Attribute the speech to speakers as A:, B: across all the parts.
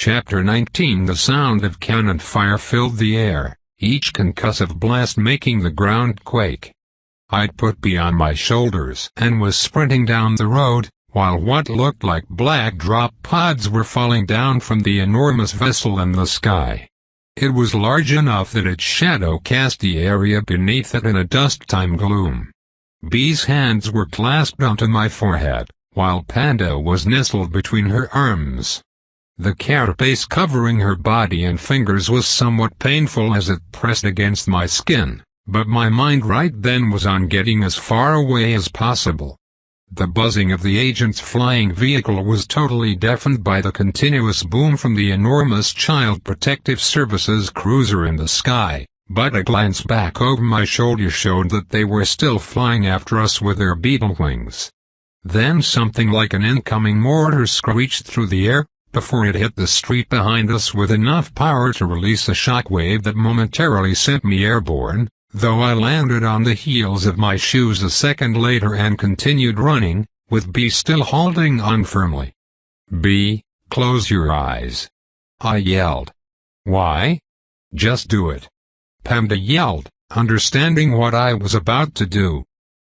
A: Chapter 19. The sound of cannon fire filled the air, each concussive blast making the ground quake. I'd put B on my shoulders and was sprinting down the road, while what looked like black drop pods were falling down from the enormous vessel in the sky. It was large enough that its shadow cast the area beneath it in a dusk-time gloom. B's hands were clasped onto my forehead, while Panda was nestled between her arms. The carapace covering her body and fingers was somewhat painful as it pressed against my skin, but my mind right then was on getting as far away as possible. The buzzing of the agent's flying vehicle was totally deafened by the continuous boom from the enormous Child Protective Services cruiser in the sky, but a glance back over my shoulder showed that they were still flying after us with their beetle wings. Then something like an incoming mortar screeched through the air, before it hit the street behind us with enough power to release a shockwave that momentarily sent me airborne, though I landed on the heels of my shoes a second later and continued running, with B still holding on firmly. "B, close your eyes," I yelled. "Why?" "Just do it," Panda yelled, understanding what I was about to do.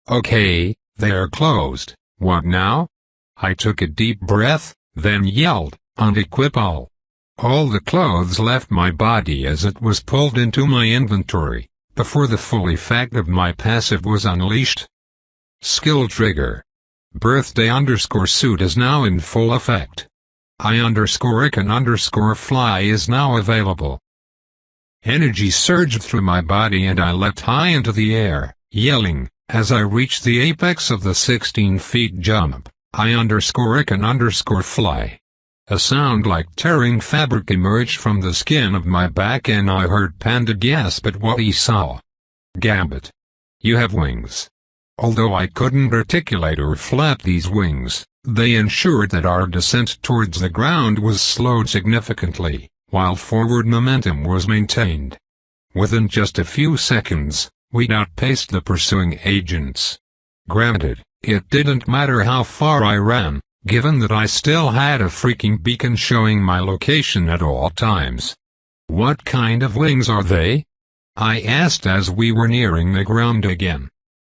A: "Okay, they're closed, what now?" I took a deep breath, then yelled, "Unequip all." All the clothes left my body as it was pulled into my inventory, before the full effect of my passive was unleashed. Skill trigger. Birthday_suit is now in full effect. I_can_fly is now available. Energy surged through my body and I leapt high into the air, yelling, as I reached the apex of the 16-feet jump, I_can_fly. A sound like tearing fabric emerged from the skin of my back and I heard Panda gasp at what he saw. "Gambit. You have wings." Although I couldn't articulate or flap these wings, they ensured that our descent towards the ground was slowed significantly, while forward momentum was maintained. Within just a few seconds, we'd outpaced the pursuing agents. Granted, it didn't matter how far I ran, given that I still had a freaking beacon showing my location at all times. "What kind of wings are they?" I asked as we were nearing the ground again.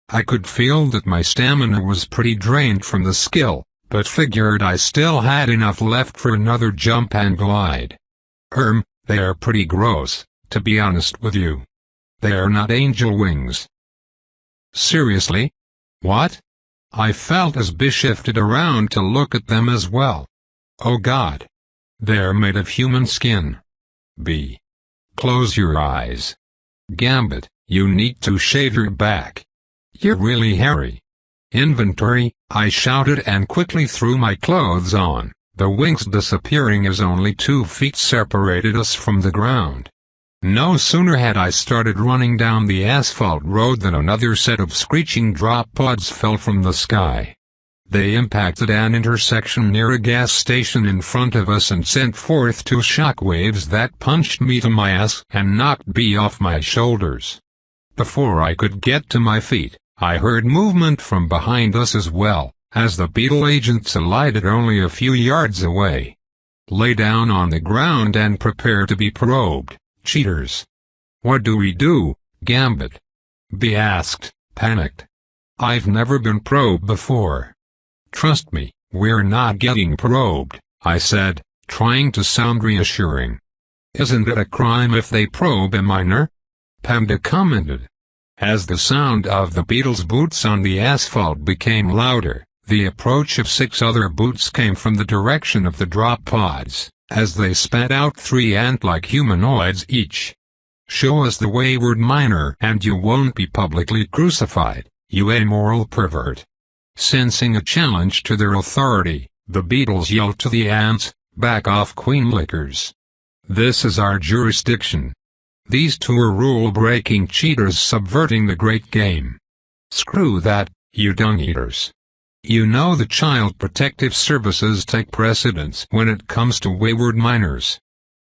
A: I could feel that my stamina was pretty drained from the skill, but figured I still had enough left for another jump and glide. They are pretty gross, to be honest with you. They are not angel wings." "Seriously? What?" I felt as B shifted around to look at them as well. "Oh God. They're made of human skin." "B. Close your eyes." "Gambit, you need to shave your back. You're really hairy." "Inventory," I shouted and quickly threw my clothes on, the wings disappearing as only 2 feet separated us from the ground. No sooner had I started running down the asphalt road than another set of screeching drop pods fell from the sky. They impacted an intersection near a gas station in front of us and sent forth 2 shockwaves that punched me to my ass and knocked B off my shoulders. Before I could get to my feet, I heard movement from behind us as well, as the beetle agents alighted only a few yards away. "Lay down on the ground and prepare to be probed, cheaters." "What do we do, Gambit?" B asked, panicked. "I've never been probed before." "Trust me, we're not getting probed," I said, trying to sound reassuring. "Isn't it a crime if they probe a minor?" Panda commented. As the sound of the beetle's boots on the asphalt became louder, the approach of 6 other boots came from the direction of the drop pods, as they spat out 3 ant-like humanoids each. "Show us the wayward minor and you won't be publicly crucified, you amoral pervert." Sensing a challenge to their authority, the beetles yelled to the ants, "Back off, queen lickers. This is our jurisdiction. These 2 are rule-breaking cheaters subverting the great game. Screw that, you dung-eaters. You know the Child Protective Services take precedence when it comes to wayward minors."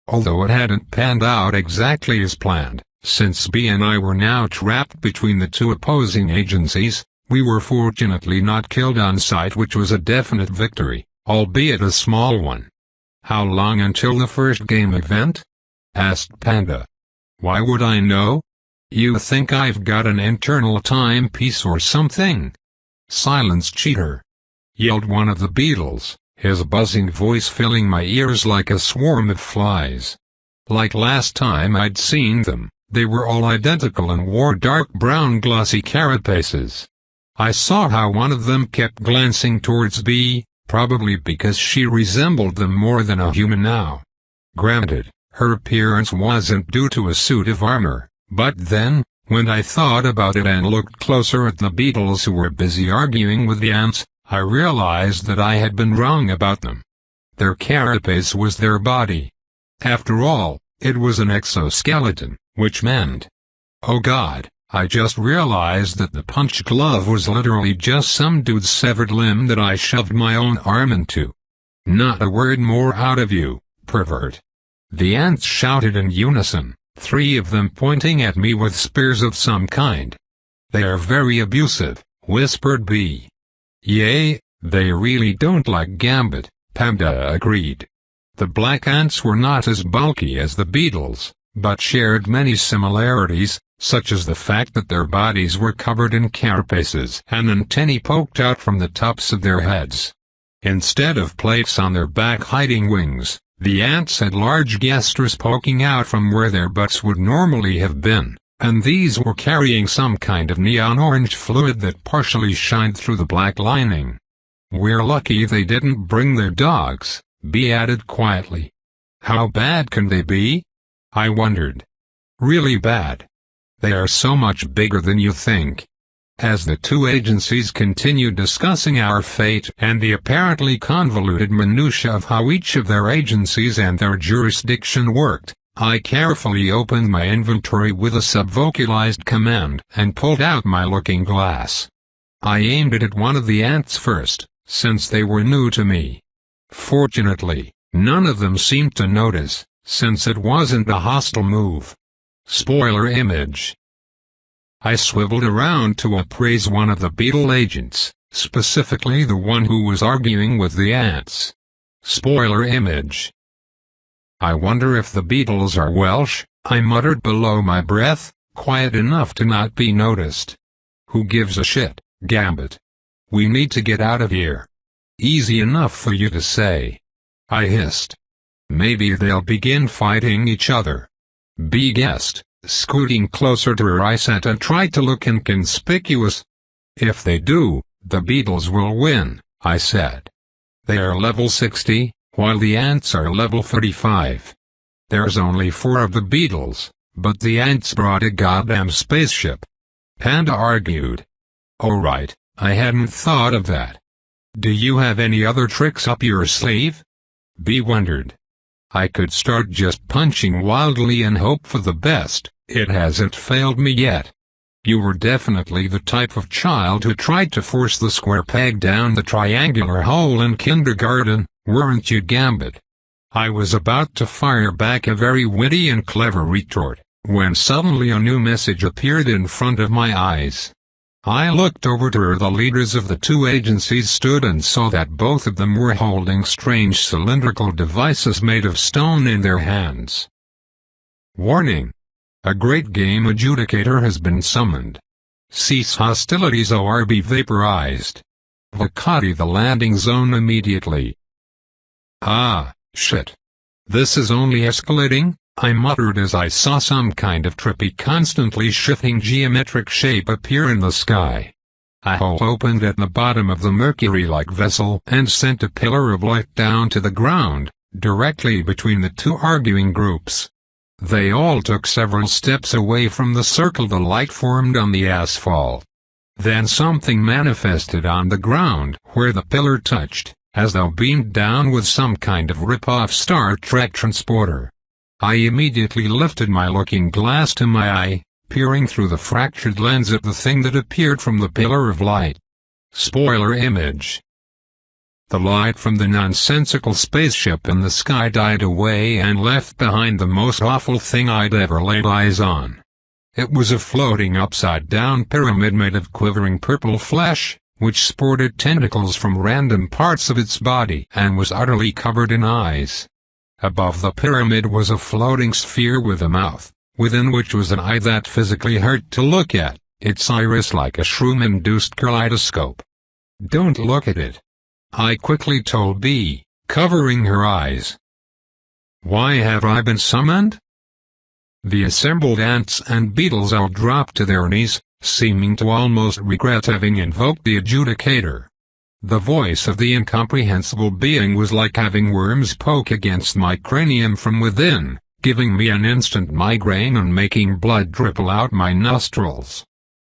A: Although it hadn't panned out exactly as planned, since B and I were now trapped between the 2 opposing agencies, we were fortunately not killed on sight, which was a definite victory, albeit a small one. How long until the first game event? Asked Panda. Why would I know? You think I've got an internal timepiece or something? Silence, cheater! Yelled one of the beetles, his buzzing voice filling my ears like a swarm of flies. Like last time I'd seen them, they were all identical and wore dark brown glossy carapaces. I saw how one of them kept glancing towards B, probably because she resembled them more than a human now. Granted, her appearance wasn't due to a suit of armor, but then, when I thought about it and looked closer at the beetles who were busy arguing with the ants, I realized that I had been wrong about them. Their carapace was their body. After all, it was an exoskeleton, which meant... Oh God, I just realized that the punch glove was literally just some dude's severed limb that I shoved my own arm into. Not a word more out of you, pervert. The ants shouted in unison, 3 of them pointing at me with spears of some kind. They are very abusive, whispered B. Yay, they really don't like Gambit, Panda agreed. The black ants were not as bulky as the beetles, but shared many similarities, such as the fact that their bodies were covered in carapaces and antennae poked out from the tops of their heads. Instead of plates on their back hiding wings, the ants had large gasters poking out from where their butts would normally have been, and these were carrying some kind of neon-orange fluid that partially shined through the black lining. We're lucky they didn't bring their dogs, B added quietly. How bad can they be? I wondered. Really bad. They are so much bigger than you think. As the 2 agencies continued discussing our fate and the apparently convoluted minutiae of how each of their agencies and their jurisdiction worked, I carefully opened my inventory with a subvocalized command and pulled out my looking glass. I aimed it at one of the ants first, since they were new to me. Fortunately, none of them seemed to notice, since it wasn't a hostile move. Spoiler image. I swiveled around to appraise one of the beetle agents, specifically the one who was arguing with the ants. Spoiler image. I wonder if the beetles are Welsh, I muttered below my breath, quiet enough to not be noticed. Who gives a shit, Gambit? We need to get out of here. Easy enough for you to say. I hissed. Maybe they'll begin fighting each other. B guessed, scooting closer to her. I sat and tried to look inconspicuous. If they do, the beetles will win, I said. They are level 60, while the ants are level 35. There's only 4 of the beetles, but the ants brought a goddamn spaceship. Panda argued. Oh right, I hadn't thought of that. Do you have any other tricks up your sleeve? B wondered. I could start just punching wildly and hope for the best. It hasn't failed me yet. You were definitely the type of child who tried to force the square peg down the triangular hole in kindergarten, weren't you, Gambit? I was about to fire back a very witty and clever retort, when suddenly a new message appeared in front of my eyes. I looked over to where the leaders of the 2 agencies stood and saw that both of them were holding strange cylindrical devices made of stone in their hands. Warning! A great game adjudicator has been summoned. Cease hostilities or be vaporized. Vacate the landing zone immediately. Ah, shit. This is only escalating, I muttered as I saw some kind of trippy, constantly shifting geometric shape appear in the sky. A hole opened at the bottom of the mercury-like vessel and sent a pillar of light down to the ground, directly between the 2 arguing groups. They all took several steps away from the circle the light formed on the asphalt. Then something manifested on the ground where the pillar touched, as though beamed down with some kind of rip-off Star Trek transporter. I immediately lifted my looking glass to my eye, peering through the fractured lens at the thing that appeared from the pillar of light. Spoiler image. The light from the nonsensical spaceship in the sky died away and left behind the most awful thing I'd ever laid eyes on. It was a floating upside-down pyramid made of quivering purple flesh, which sported tentacles from random parts of its body and was utterly covered in eyes, Above the pyramid was a floating sphere with a mouth, within which was an eye that physically hurt to look at, its iris like a shroom-induced kaleidoscope. "Don't look at it," I quickly told B, covering her eyes. "Why have I been summoned?" The assembled ants and beetles all dropped to their knees, seeming to almost regret having invoked the adjudicator. The voice of the incomprehensible being was like having worms poke against my cranium from within, giving me an instant migraine and making blood dribble out my nostrils.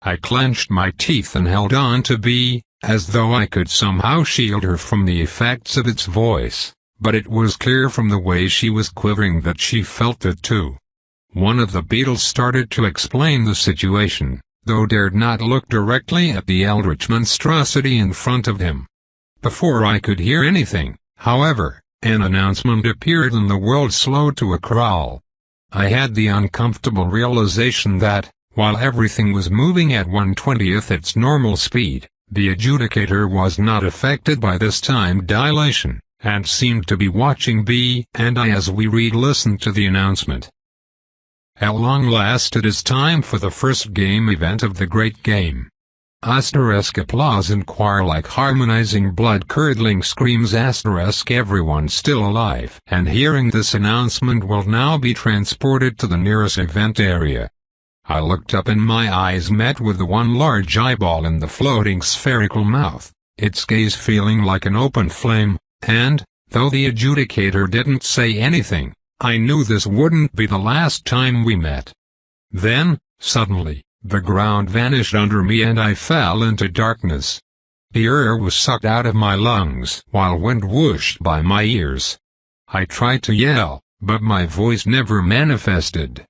A: I clenched my teeth and held on to B, as though I could somehow shield her from the effects of its voice, but it was clear from the way she was quivering that she felt it too. One of the beetles started to explain the situation, though dared not look directly at the eldritch monstrosity in front of him. Before I could hear anything, however, an announcement appeared and the world slowed to a crawl. I had the uncomfortable realization that, while everything was moving at 1/20th its normal speed, the adjudicator was not affected by this time dilation, and seemed to be watching B and I as we re-listened to the announcement. At long last it is time for the first game event of the great game. Applause and choir-like harmonizing blood-curdling screams. Everyone still alive and hearing this announcement will now be transported to the nearest event area. I looked up and my eyes met with the one large eyeball in the floating spherical mouth, its gaze feeling like an open flame, and, though the adjudicator didn't say anything, I knew this wouldn't be the last time we met. Then, suddenly, the ground vanished under me and I fell into darkness. The air was sucked out of my lungs while wind whooshed by my ears. I tried to yell, but my voice never manifested.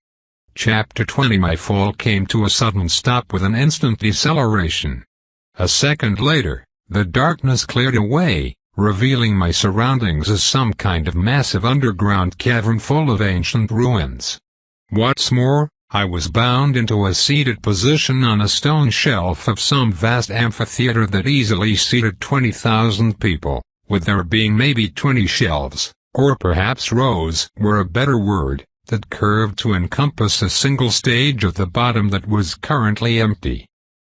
A: Chapter 20. My fall came to a sudden stop with an instant deceleration. A second later, the darkness cleared away, revealing my surroundings as some kind of massive underground cavern full of ancient ruins. What's more, I was bound into a seated position on a stone shelf of some vast amphitheater that easily seated 20,000 people, with there being maybe 20 shelves, or perhaps rows were a better word, that curved to encompass a single stage at the bottom that was currently empty.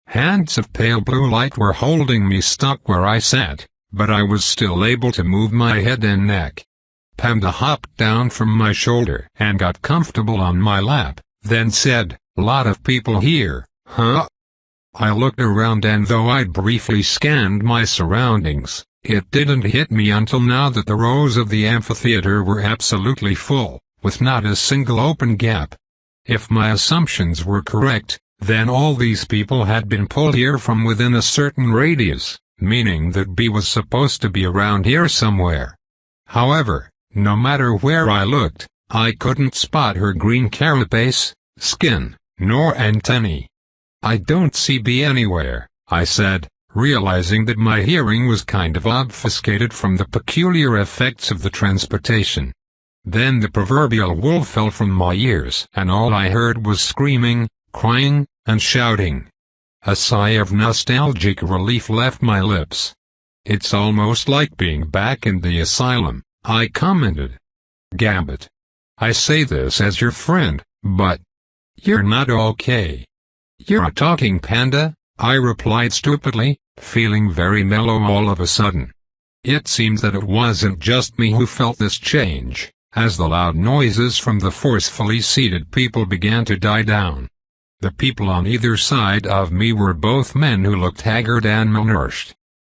A: Hands of pale blue light were holding me stuck where I sat, but I was still able to move my head and neck. Panda hopped down from my shoulder and got comfortable on my lap, then said, "Lot of people here, huh?" I looked around and though I'd briefly scanned my surroundings, it didn't hit me until now that the rows of the amphitheater were absolutely full, with not a single open gap. If my assumptions were correct, then all these people had been pulled here from within a certain radius, meaning that B was supposed to be around here somewhere. However, no matter where I looked, I couldn't spot her green carapace, skin, nor antennae. "I don't see B anywhere," I said, realizing that my hearing was kind of obfuscated from the peculiar effects of the transportation. Then the proverbial wool fell from my ears and all I heard was screaming, crying, and shouting. A sigh of nostalgic relief left my lips. "It's almost like being back in the asylum," I commented. "Gambit. I say this as your friend, but you're not okay." "You're a talking panda," I replied stupidly, feeling very mellow all of a sudden. It seemed that it wasn't just me who felt this change, as the loud noises from the forcefully seated people began to die down. The people on either side of me were both men who looked haggard and malnourished.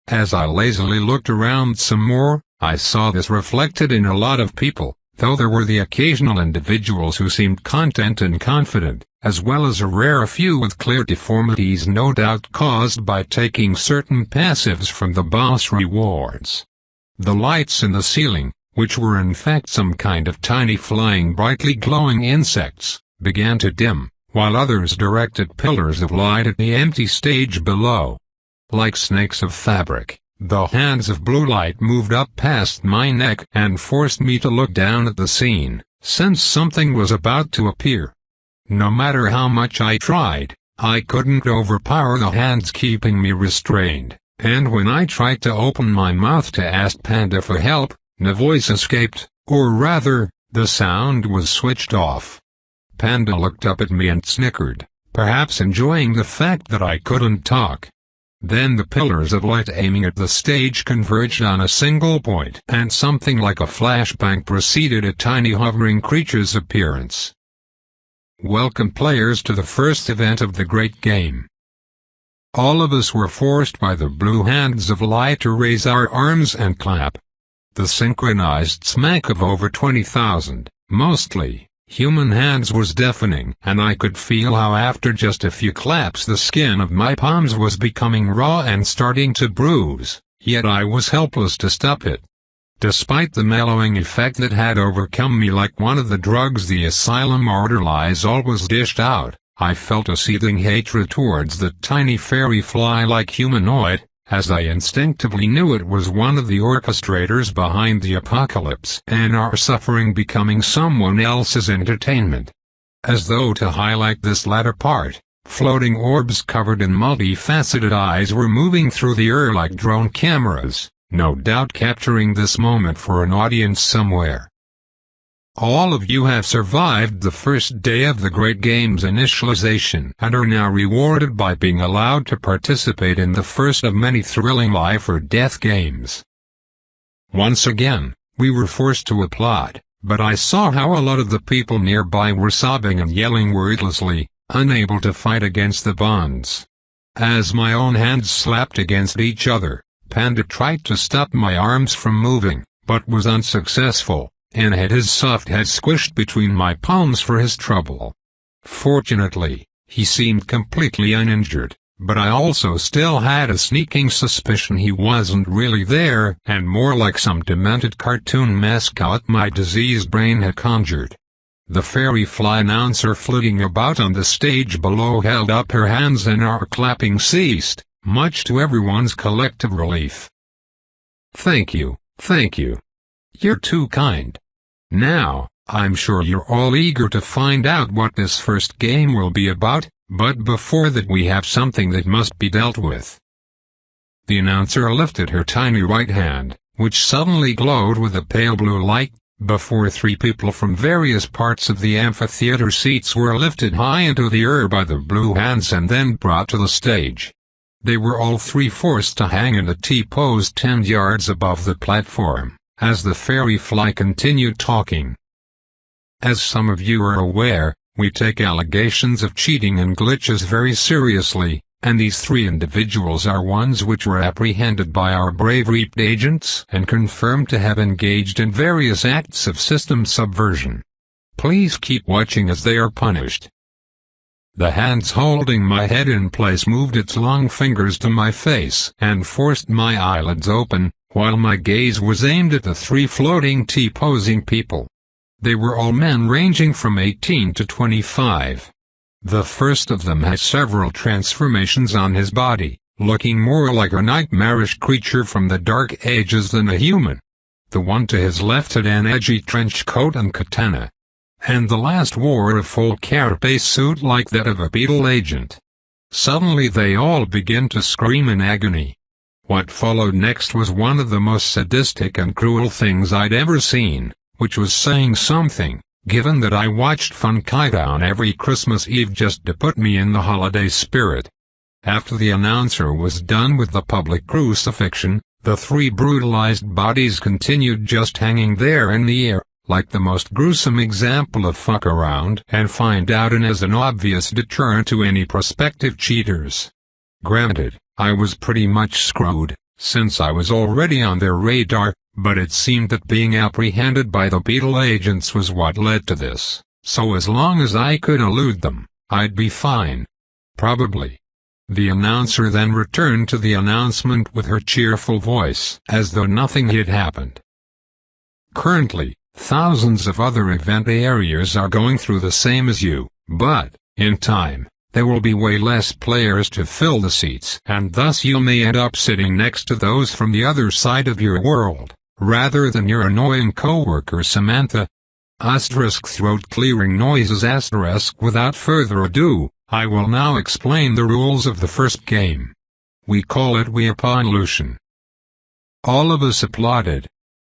A: As I lazily looked around some more, I saw this reflected in a lot of people, though there were the occasional individuals who seemed content and confident, as well as a rare few with clear deformities no doubt caused by taking certain passives from the boss rewards. The lights in the ceiling, which were in fact some kind of tiny flying brightly glowing insects, began to dim, while others directed pillars of light at the empty stage below. Like snakes of fabric, the hands of blue light moved up past my neck and forced me to look down at the scene, since something was about to appear. No matter how much I tried, I couldn't overpower the hands keeping me restrained, and when I tried to open my mouth to ask Panda for help, no voice escaped, Or rather, the sound was switched off. Panda looked up at me and snickered, perhaps enjoying the fact that I couldn't talk. Then the pillars of light aiming at the stage converged on a single point, and something like a flashbang preceded a tiny hovering creature's appearance. Welcome players to the first event of the great game. All of us were forced by the blue hands of light to raise our arms and clap. The synchronized smack of over 20,000, mostly human hands was deafening, and I could feel how after just a few claps the skin of my palms was becoming raw and starting to bruise, yet I was helpless to stop it. Despite the mellowing effect that had overcome me like one of the drugs the asylum orderlies always dished out, I felt a seething hatred towards the tiny fairy fly-like humanoid, as I instinctively knew it was one of the orchestrators behind the apocalypse and our suffering becoming someone else's entertainment. As though to highlight this latter part, floating orbs covered in multifaceted eyes were moving through the air like drone cameras, no doubt capturing this moment for an audience somewhere. All of you have survived the first day of the Great Game's initialization and are now rewarded by being allowed to participate in the first of many thrilling life or death games. Once again, we were forced to applaud, but I saw how a lot of the people nearby were sobbing and yelling wordlessly, unable to fight against the bonds. As my own hands slapped against each other, Panda tried to stop my arms from moving, but was unsuccessful, and had his soft head squished between my palms for his trouble. Fortunately, he seemed completely uninjured, but I also still had a sneaking suspicion he wasn't really there and more like some demented cartoon mascot my diseased brain had conjured. The fairy fly announcer flitting about on the stage below held up her hands and our clapping ceased, much to everyone's collective relief. "Thank you, thank you. You're too kind. Now, I'm sure you're all eager to find out what this first game will be about, but before that we have something that must be dealt with." The announcer lifted her tiny right hand, which suddenly glowed with a pale blue light, before three people from various parts of the amphitheater seats were lifted high into the air by the blue hands and then brought to the stage. They were all three forced to hang in a T-pose 10 yards above the platform, as the fairy fly continued talking. "As some of you are aware, we take allegations of cheating and glitches very seriously, and these three individuals are ones which were apprehended by our brave REAP agents and confirmed to have engaged in various acts of system subversion. Please keep watching as they are punished." The hands holding my head in place moved its long fingers to my face and forced my eyelids open, while my gaze was aimed at the three floating T-posing people. They were all men ranging from 18 to 25. The first of them had several transformations on his body, looking more like a nightmarish creature from the Dark Ages than a human. The one to his left had an edgy trench coat and katana. And the last wore a full carapace suit like that of a beetle agent. Suddenly they all began to scream in agony. What followed next was one of the most sadistic and cruel things I'd ever seen, which was saying something, given that I watched Fun Kaidown every Christmas Eve just to put me in the holiday spirit. After the announcer was done with the public crucifixion, the three brutalized bodies continued just hanging there in the air, like the most gruesome example of fuck around and find out, and as an obvious deterrent to any prospective cheaters. Granted, I was pretty much screwed, since I was already on their radar, but it seemed that being apprehended by the beetle agents was what led to this, so as long as I could elude them, I'd be fine. Probably. The announcer then returned to the announcement with her cheerful voice, as though nothing had happened. Currently, thousands of other event areas are going through the same as you, but, in time, there will be way less players to fill the seats, and thus you may end up sitting next to those from the other side of your world, rather than your annoying coworker Samantha. Throat clearing noises. Without further ado, I will now explain the rules of the first game. We call it Weapon. All of us applauded.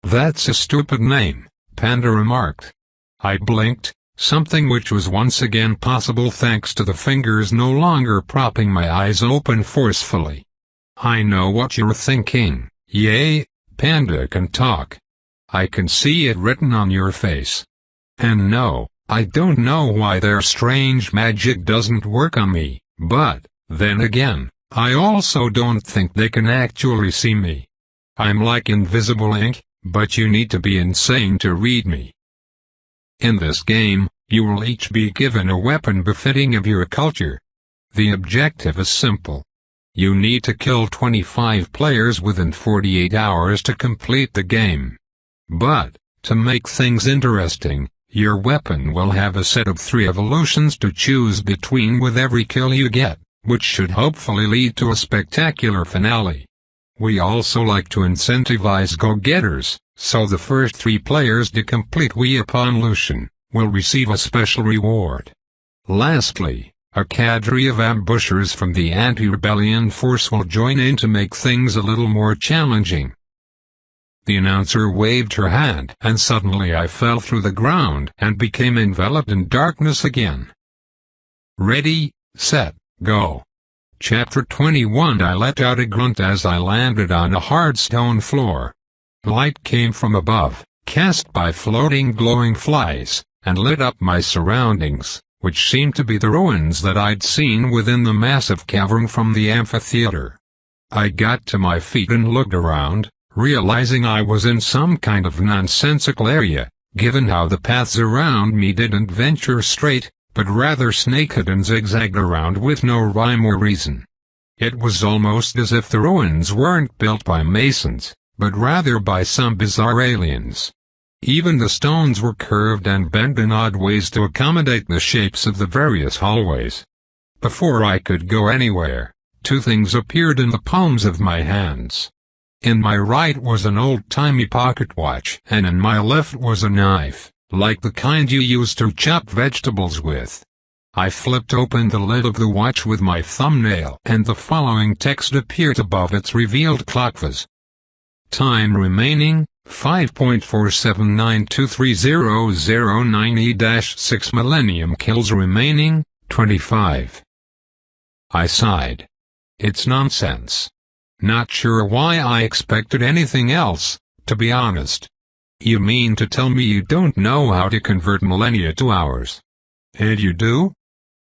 A: "That's a stupid name," Panda remarked. I blinked, something which was once again possible thanks to the fingers no longer propping my eyes open forcefully. I know what you're thinking. Yay, Panda can talk. I can see it written on your face. And no, I don't know why their strange magic doesn't work on me, but, then again, I also don't think they can actually see me. I'm like invisible ink, but you need to be insane to read me. In this game, you will each be given a weapon befitting of your culture. The objective is simple. You need to kill 25 players within 48 hours to complete the game. But, to make things interesting, your weapon will have a set of 3 evolutions to choose between with every kill you get, which should hopefully lead to a spectacular finale. We also like to incentivize go-getters, so the first 3 players to complete evolution will receive a special reward. Lastly, a cadre of ambushers from the anti-rebellion force will join in to make things a little more challenging. The announcer waved her hand, and suddenly I fell through the ground and became enveloped in darkness again. Ready, set, go. Chapter 21. I let out a grunt as I landed on a hard stone floor. Light came from above, cast by floating glowing flies, and lit up my surroundings, which seemed to be the ruins that I'd seen within the massive cavern from the amphitheater. I got to my feet and looked around, realizing I was in some kind of nonsensical area, given how the paths around me didn't venture straight, but rather snaked and zigzagged around with no rhyme or reason. It was almost as if the ruins weren't built by masons, but rather by some bizarre aliens. Even the stones were curved and bent in odd ways to accommodate the shapes of the various hallways. Before I could go anywhere, 2 things appeared in the palms of my hands. In my right was an old-timey pocket watch, and in my left was a knife, like the kind you use to chop vegetables with. I flipped open the lid of the watch with my thumbnail, and the following text appeared above its revealed clock face. Time remaining, 5.47923009E-6 millennium kills remaining, 25. I sighed. It's nonsense. Not sure why I expected anything else, to be honest. You mean to tell me you don't know how to convert millennia to hours? And you do?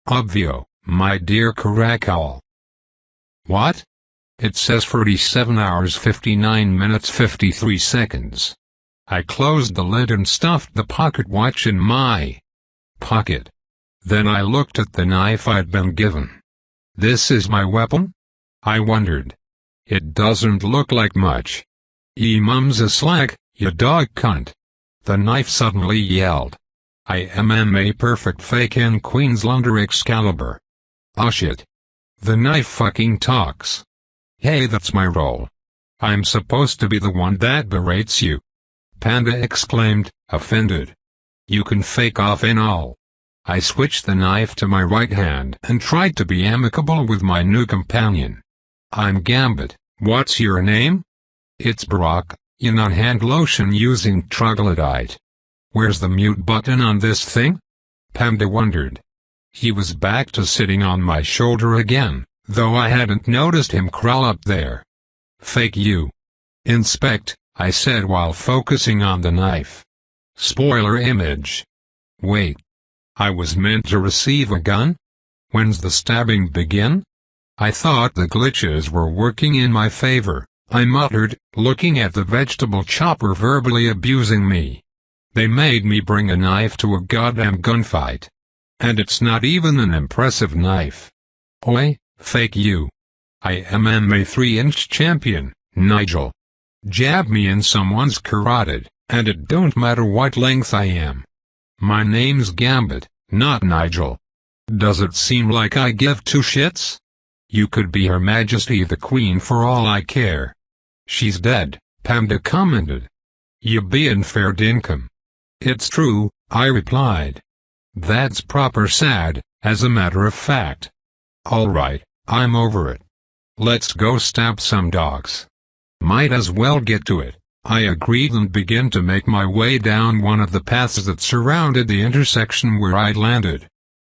A: Obvio, my dear Caracal. What? It says 47 hours 59 minutes 53 seconds. I closed the lid and stuffed the pocket watch in my pocket. Then I looked at the knife I'd been given. This is my weapon? I wondered. It doesn't look like much. Ye mum's a slag, you dog cunt. The knife suddenly yelled. I am a perfect fake in Queenslander Excalibur. Oh shit. The knife fucking talks. Hey, that's my role. I'm supposed to be the one that berates you. Panda exclaimed, offended. You can fake off and all. I switched the knife to my right hand and tried to be amicable with my new companion. I'm Gambit. What's your name? It's Brock, you non-hand lotion using troglodyte. Where's the mute button on this thing? Panda wondered. He was back to sitting on my shoulder again, though I hadn't noticed him crawl up there. Fake you. Inspect, I said while focusing on the knife. Spoiler image. Wait. I was meant to receive a gun? When's the stabbing begin? I thought the glitches were working in my favor, I muttered, looking at the vegetable chopper verbally abusing me. They made me bring a knife to a goddamn gunfight. And it's not even an impressive knife. Oi, fake you. I am a 3-inch champion, Nigel. Jab me in someone's carotid, and it don't matter what length I am. My name's Gambit, not Nigel. Does it seem like I give 2 shits? You could be Her Majesty the Queen for all I care. She's dead, Panda commented. You bein' fair dinkum. It's true, I replied. That's proper sad, as a matter of fact. Alright, I'm over it. Let's go stab some dogs. Might as well get to it, I agreed and began to make my way down one of the paths that surrounded the intersection where I'd landed.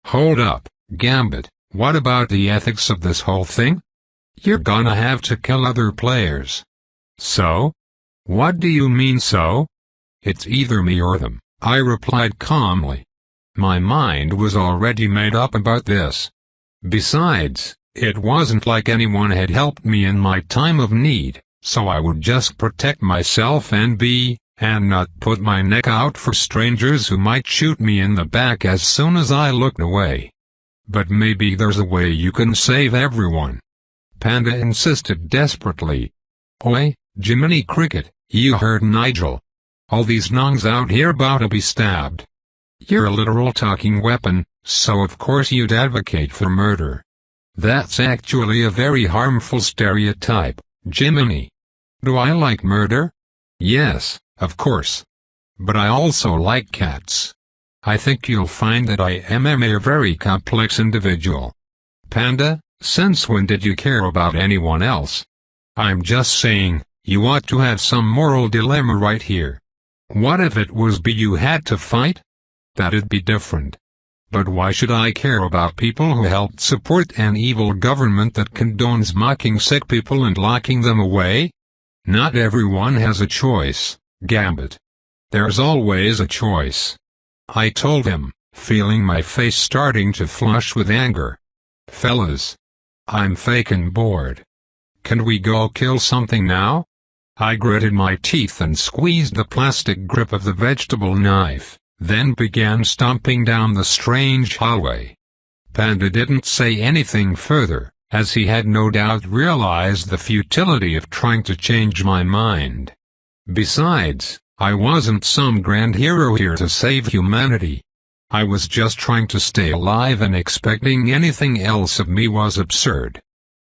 A: Hold up, Gambit, what about the ethics of this whole thing? You're gonna have to kill other players. So? What do you mean so? It's either me or them, I replied calmly. My mind was already made up about this. Besides, it wasn't like anyone had helped me in my time of need, so I would just protect myself and not put my neck out for strangers who might shoot me in the back as soon as I looked away. But maybe there's a way you can save everyone. Panda insisted desperately. Oi, Jiminy Cricket, you heard Nigel. All these nongs out here bout to be stabbed. You're a literal talking weapon, so of course you'd advocate for murder. That's actually a very harmful stereotype, Jiminy. Do I like murder? Yes, of course. But I also like cats. I think you'll find that I am a very complex individual. Panda, since when did you care about anyone else? I'm just saying, you ought to have some moral dilemma right here. What if it was you had to fight? That'd be different. But why should I care about people who helped support an evil government that condones mocking sick people and locking them away? Not everyone has a choice, Gambit. There's always a choice. I told him, feeling my face starting to flush with anger. Fellas, I'm fakin' bored. Can we go kill something now? I gritted my teeth and squeezed the plastic grip of the vegetable knife, then began stomping down the strange hallway. Panda didn't say anything further, as he had no doubt realized the futility of trying to change my mind. Besides, I wasn't some grand hero here to save humanity. I was just trying to stay alive, and expecting anything else of me was absurd.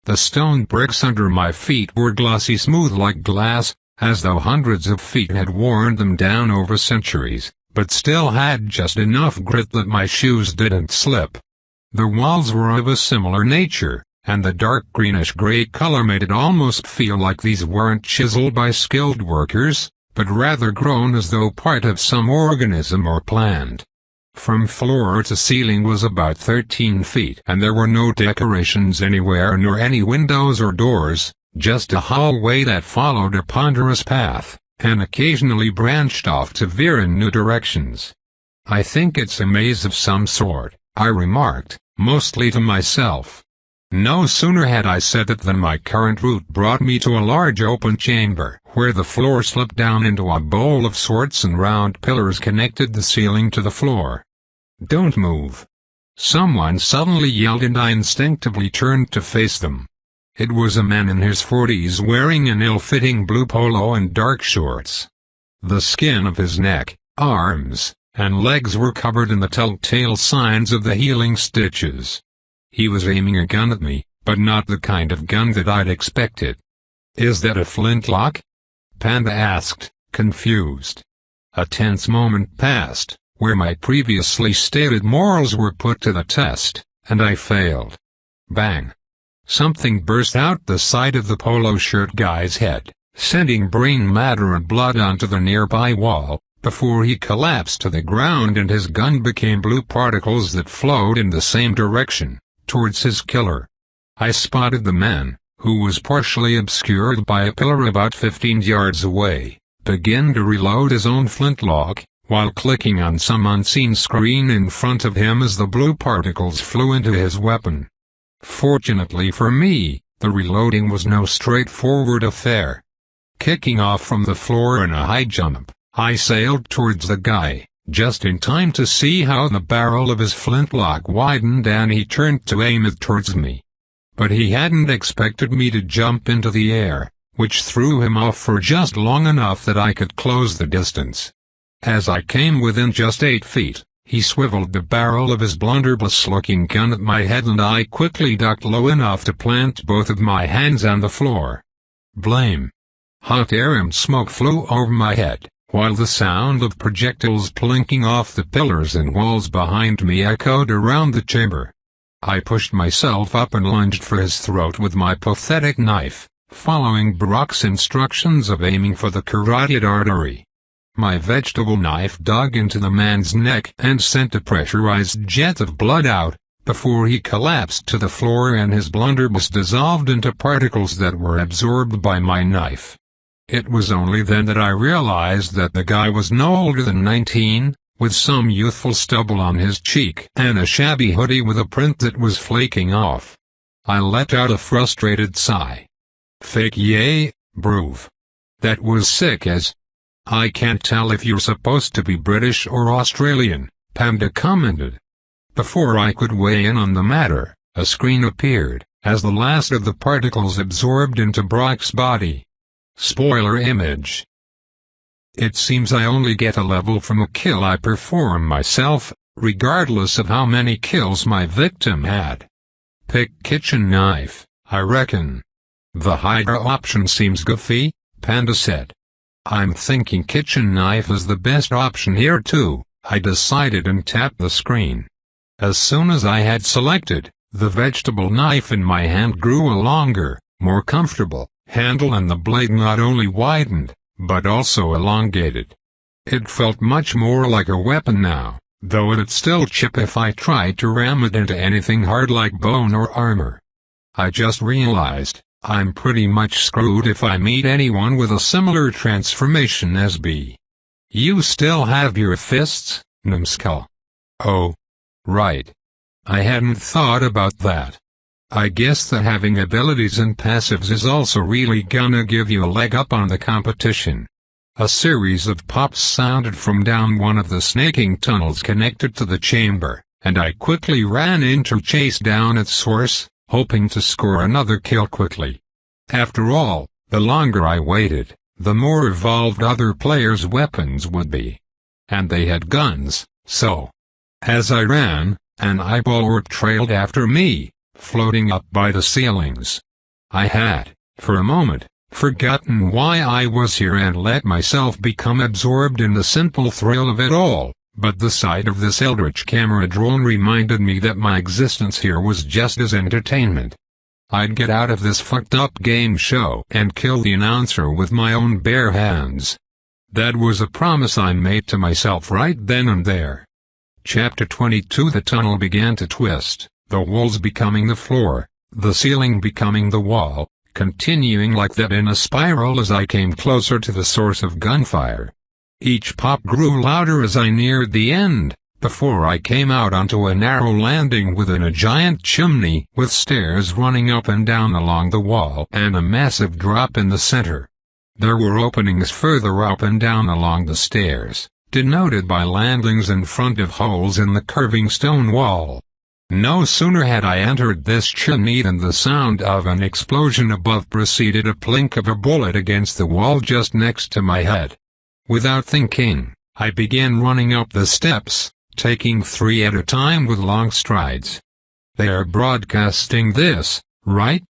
A: The stone bricks under my feet were glossy smooth like glass, as though hundreds of feet had worn them down over centuries, but still had just enough grit that my shoes didn't slip. The walls were of a similar nature, and the dark greenish-gray color made it almost feel like these weren't chiseled by skilled workers, but rather grown as though part of some organism or plant. From floor to ceiling was about 13 feet, and there were no decorations anywhere nor any windows or doors, just a hallway that followed a ponderous path, and occasionally branched off to veer in new directions. I think it's a maze of some sort, I remarked, mostly to myself. No sooner had I said it than my current route brought me to a large open chamber, where the floor slipped down into a bowl of sorts and round pillars connected the ceiling to the floor. Don't move. Someone suddenly yelled, and I instinctively turned to face them. It was a man in his 40s wearing an ill-fitting blue polo and dark shorts. The skin of his neck, arms, and legs were covered in the telltale signs of the healing stitches. He was aiming a gun at me, but not the kind of gun that I'd expected. "Is that a flintlock?" Panda asked, confused. A tense moment passed, where my previously stated morals were put to the test, and I failed. Bang! Something burst out the side of the polo shirt guy's head, sending brain matter and blood onto the nearby wall, before he collapsed to the ground, and his gun became blue particles that flowed in the same direction, towards his killer. I spotted the man, who was partially obscured by a pillar about 15 yards away, begin to reload his own flintlock, while clicking on some unseen screen in front of him as the blue particles flew into his weapon. Fortunately for me, the reloading was no straightforward affair. Kicking off from the floor in a high jump, I sailed towards the guy, just in time to see how the barrel of his flintlock widened and he turned to aim it towards me. But he hadn't expected me to jump into the air, which threw him off for just long enough that I could close the distance. As I came within just 8 feet, he swiveled the barrel of his blunderbuss-looking gun at my head, and I quickly ducked low enough to plant both of my hands on the floor. Blame! Hot air and smoke flew over my head, while the sound of projectiles plinking off the pillars and walls behind me echoed around the chamber. I pushed myself up and lunged for his throat with my pathetic knife, following Brock's instructions of aiming for the carotid artery. My vegetable knife dug into the man's neck and sent a pressurized jet of blood out, before he collapsed to the floor and his blunderbuss dissolved into particles that were absorbed by my knife. It was only then that I realized that the guy was no older than 19, with some youthful stubble on his cheek and a shabby hoodie with a print that was flaking off. I let out a frustrated sigh. Fake yay, bruv. That was sick as. I can't tell if you're supposed to be British or Australian, Panda commented. Before I could weigh in on the matter, a screen appeared, as the last of the particles absorbed into Brock's body. Spoiler image. It seems I only get a level from a kill I perform myself, regardless of how many kills my victim had. Pick kitchen knife, I reckon. The Hydra option seems goofy, Panda said. I'm thinking kitchen knife is the best option here too, I decided and tapped the screen. As soon as I had selected, the vegetable knife in my hand grew a longer, more comfortable handle and the blade not only widened, but also elongated. It felt much more like a weapon now, though it'd still chip if I tried to ram it into anything hard like bone or armor. I just realized, I'm pretty much screwed if I meet anyone with a similar transformation as B. You still have your fists, numbskull? Oh. Right. I hadn't thought about that. I guess that having abilities and passives is also really gonna give you a leg up on the competition. A series of pops sounded from down one of the snaking tunnels connected to the chamber, and I quickly ran in to chase down its source, hoping to score another kill quickly. After all, the longer I waited, the more evolved other players' weapons would be. And they had guns, so. As I ran, an eyeball orb trailed after me, floating up by the ceilings. I had, for a moment, forgotten why I was here and let myself become absorbed in the simple thrill of it all, but the sight of this eldritch camera drone reminded me that my existence here was just as entertainment. I'd get out of this fucked up game show and kill the announcer with my own bare hands. That was a promise I made to myself right then and there. Chapter 22. The tunnel began to twist, the walls becoming the floor, the ceiling becoming the wall, continuing like that in a spiral as I came closer to the source of gunfire. Each pop grew louder as I neared the end, before I came out onto a narrow landing within a giant chimney with stairs running up and down along the wall and a massive drop in the center. There were openings further up and down along the stairs, denoted by landings in front of holes in the curving stone wall. No sooner had I entered this chimney than the sound of an explosion above preceded a plink of a bullet against the wall just next to my head. Without thinking, I began running up the steps, taking 3 at a time with long strides. "They are broadcasting this, right?"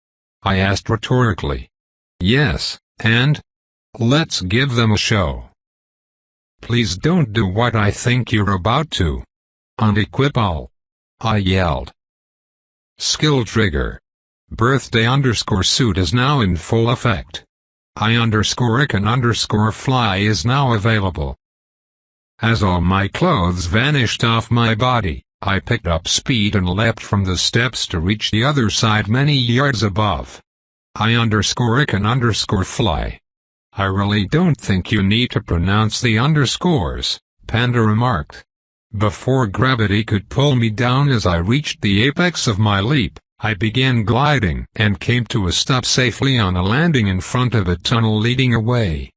A: I asked rhetorically. "Yes, and? Let's give them a show." "Please don't do what I think you're about to. Unequip all," I yelled. Skill trigger. Birthday_suit is now in full effect. I_can_fly is now available. As all my clothes vanished off my body, I picked up speed and leapt from the steps to reach the other side many yards above. I_can_fly. "I really don't think you need to pronounce the underscores," Panda remarked. Before gravity could pull me down as I reached the apex of my leap, I began gliding and came to a stop safely on a landing in front of a tunnel leading away.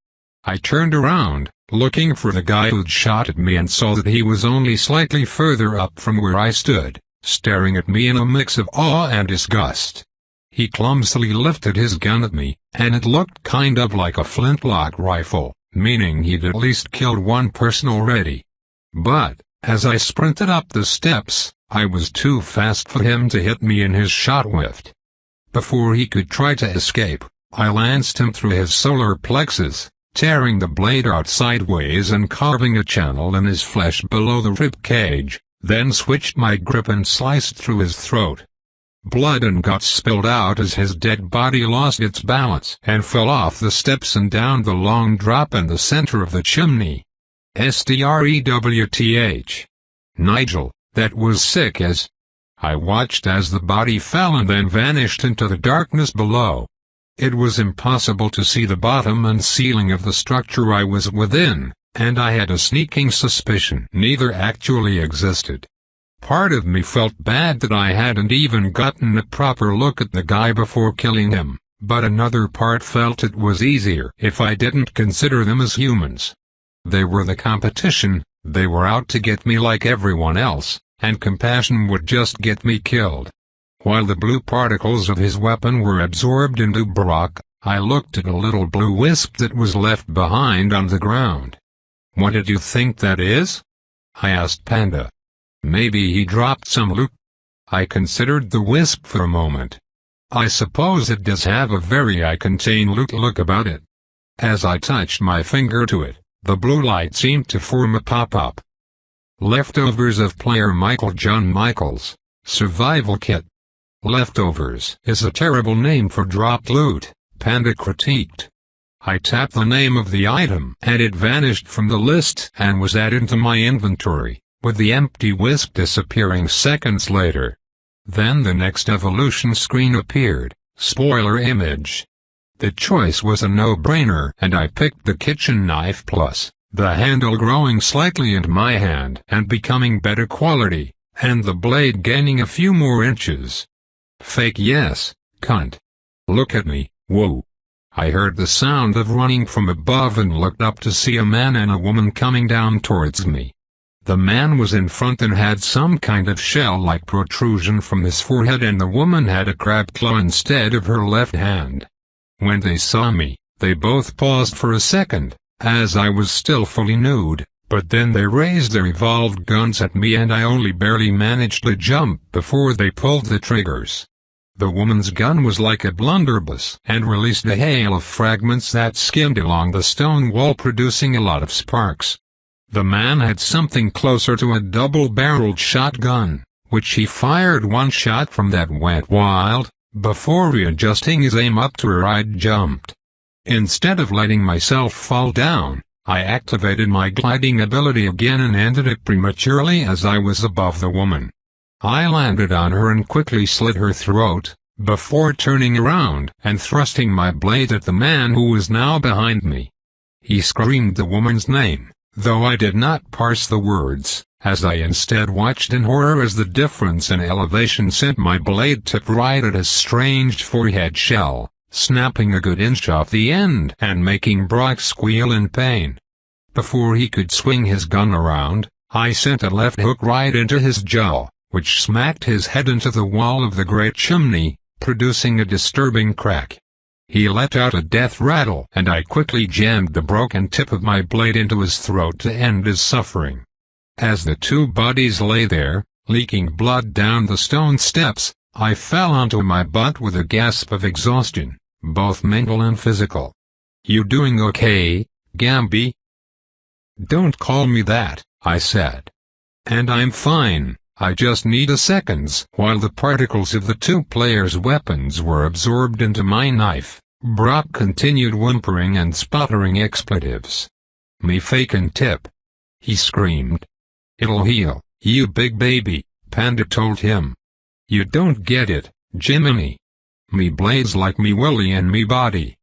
A: I turned around, looking for the guy who'd shot at me, and saw that he was only slightly further up from where I stood, staring at me in a mix of awe and disgust. He clumsily lifted his gun at me, and it looked kind of like a flintlock rifle, meaning he'd at least killed one person already. But, as I sprinted up the steps, I was too fast for him to hit me in his shot whiffed. Before he could try to escape, I lanced him through his solar plexus, tearing the blade out sideways and carving a channel in his flesh below the rib cage, then switched my grip and sliced through his throat. Blood and guts spilled out as his dead body lost its balance and fell off the steps and down the long drop in the center of the chimney. STREWTH. Nigel, that was sick as. I watched as the body fell and then vanished into the darkness below. It was impossible to see the bottom and ceiling of the structure I was within, and I had a sneaking suspicion neither actually existed. Part of me felt bad that I hadn't even gotten a proper look at the guy before killing him, but another part felt it was easier if I didn't consider them as humans. They were the competition, they were out to get me like everyone else, and compassion would just get me killed. While the blue particles of his weapon were absorbed into Brock, I looked at a little blue wisp that was left behind on the ground. "What did you think that is?" I asked Panda. "Maybe he dropped some loot." I considered the wisp for a moment. I suppose it does have a very I-contain loot look about it. As I touched my finger to it, the blue light seemed to form a pop-up. Leftovers of player Michael John Michaels, Survival Kit. Leftovers is a terrible name for dropped loot, Panda critiqued. I tapped the name of the item and it vanished from the list and was added to my inventory, with the empty wisp disappearing seconds later. Then the next evolution screen appeared, spoiler image. The choice was a no-brainer and I picked the kitchen knife plus, the handle growing slightly into my hand and becoming better quality, and the blade gaining a few more inches. Fake yes, cunt. Look at me, whoa. I heard the sound of running from above and looked up to see a man and a woman coming down towards me. The man was in front and had some kind of shell-like protrusion from his forehead and the woman had a crab claw instead of her left hand. When they saw me, they both paused for a second, as I was still fully nude, but then they raised their evolved guns at me and I only barely managed to jump before they pulled the triggers. The woman's gun was like a blunderbuss and released a hail of fragments that skimmed along the stone wall producing a lot of sparks. The man had something closer to a double-barreled shotgun, which he fired one shot from that went wild. Before readjusting his aim up to where I'd jumped. Instead of letting myself fall down, I activated my gliding ability again and ended it prematurely as I was above the woman. I landed on her and quickly slit her throat, before turning around and thrusting my blade at the man who was now behind me. He screamed the woman's name, though I did not parse the words, as I instead watched in horror as the difference in elevation sent my blade tip right at his strange forehead shell, snapping a good inch off the end and making Brock squeal in pain. Before he could swing his gun around, I sent a left hook right into his jaw, which smacked his head into the wall of the great chimney, producing a disturbing crack. He let out a death rattle and I quickly jammed the broken tip of my blade into his throat to end his suffering. As the two bodies lay there, leaking blood down the stone steps, I fell onto my butt with a gasp of exhaustion, both mental and physical. "You doing okay, Gamby?" "Don't call me that," I said. "And I'm fine, I just need a seconds." While the particles of the two players' weapons were absorbed into my knife, Brock continued whimpering and sputtering expletives. "Me fakin' tip," he screamed. "It'll heal, you big baby," Panda told him. "You don't get it, Jiminy. Me blades like me willy and me body.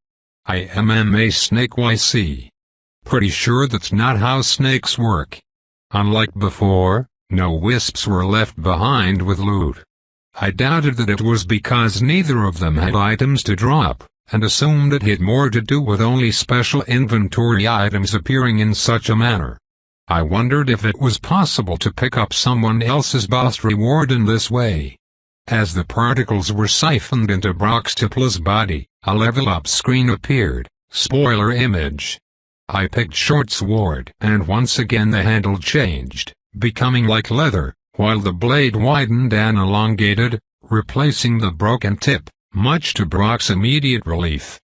A: I am a snake YC. Pretty sure that's not how snakes work." Unlike before, no wisps were left behind with loot. I doubted that it was because neither of them had items to drop, and assumed it had more to do with only special inventory items appearing in such a manner. I wondered if it was possible to pick up someone else's boss reward in this way. As the particles were siphoned into Brock's tipless body, a level-up screen appeared, spoiler image. I picked short sword, and once again the handle changed, becoming like leather, while the blade widened and elongated, replacing the broken tip, much to Brock's immediate relief.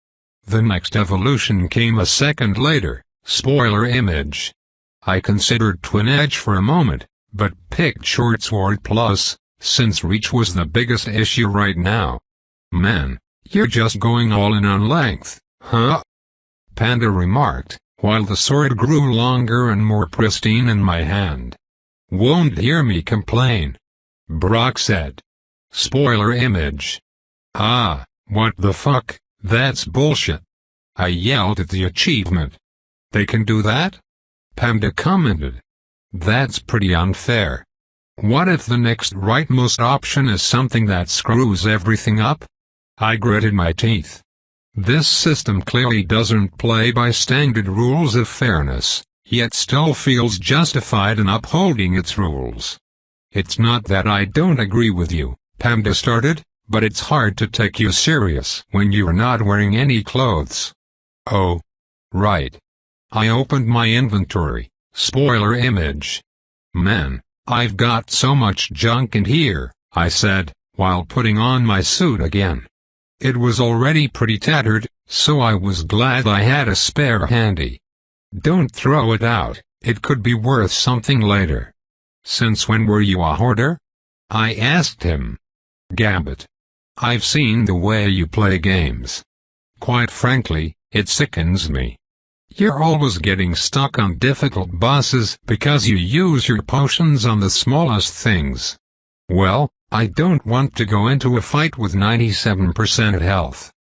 A: The next evolution came a second later, spoiler image. I considered Twin Edge for a moment, but picked Short Sword Plus, since reach was the biggest issue right now. Man, you're just going all in on length, huh? Panda remarked, while the sword grew longer and more pristine in my hand. Won't hear me complain, Brock said. Spoiler image. Ah, what the fuck, that's bullshit. I yelled at the achievement. They can do that? Panda commented. That's pretty unfair. What if the next rightmost option is something that screws everything up? I gritted my teeth. This system clearly doesn't play by standard rules of fairness, yet still feels justified in upholding its rules. It's not that I don't agree with you, Panda started, but it's hard to take you serious when you're not wearing any clothes. Oh. Right. I opened my inventory. Spoiler image. Man, I've got so much junk in here, I said, while putting on my suit again. It was already pretty tattered, so I was glad I had a spare handy. Don't throw it out, it could be worth something later. Since when were you a hoarder? I asked him. Gambit. I've seen the way you play games. Quite frankly, it sickens me. You're always getting stuck on difficult bosses because you use your potions on the smallest things. Well, I don't want to go into a fight with 97% health.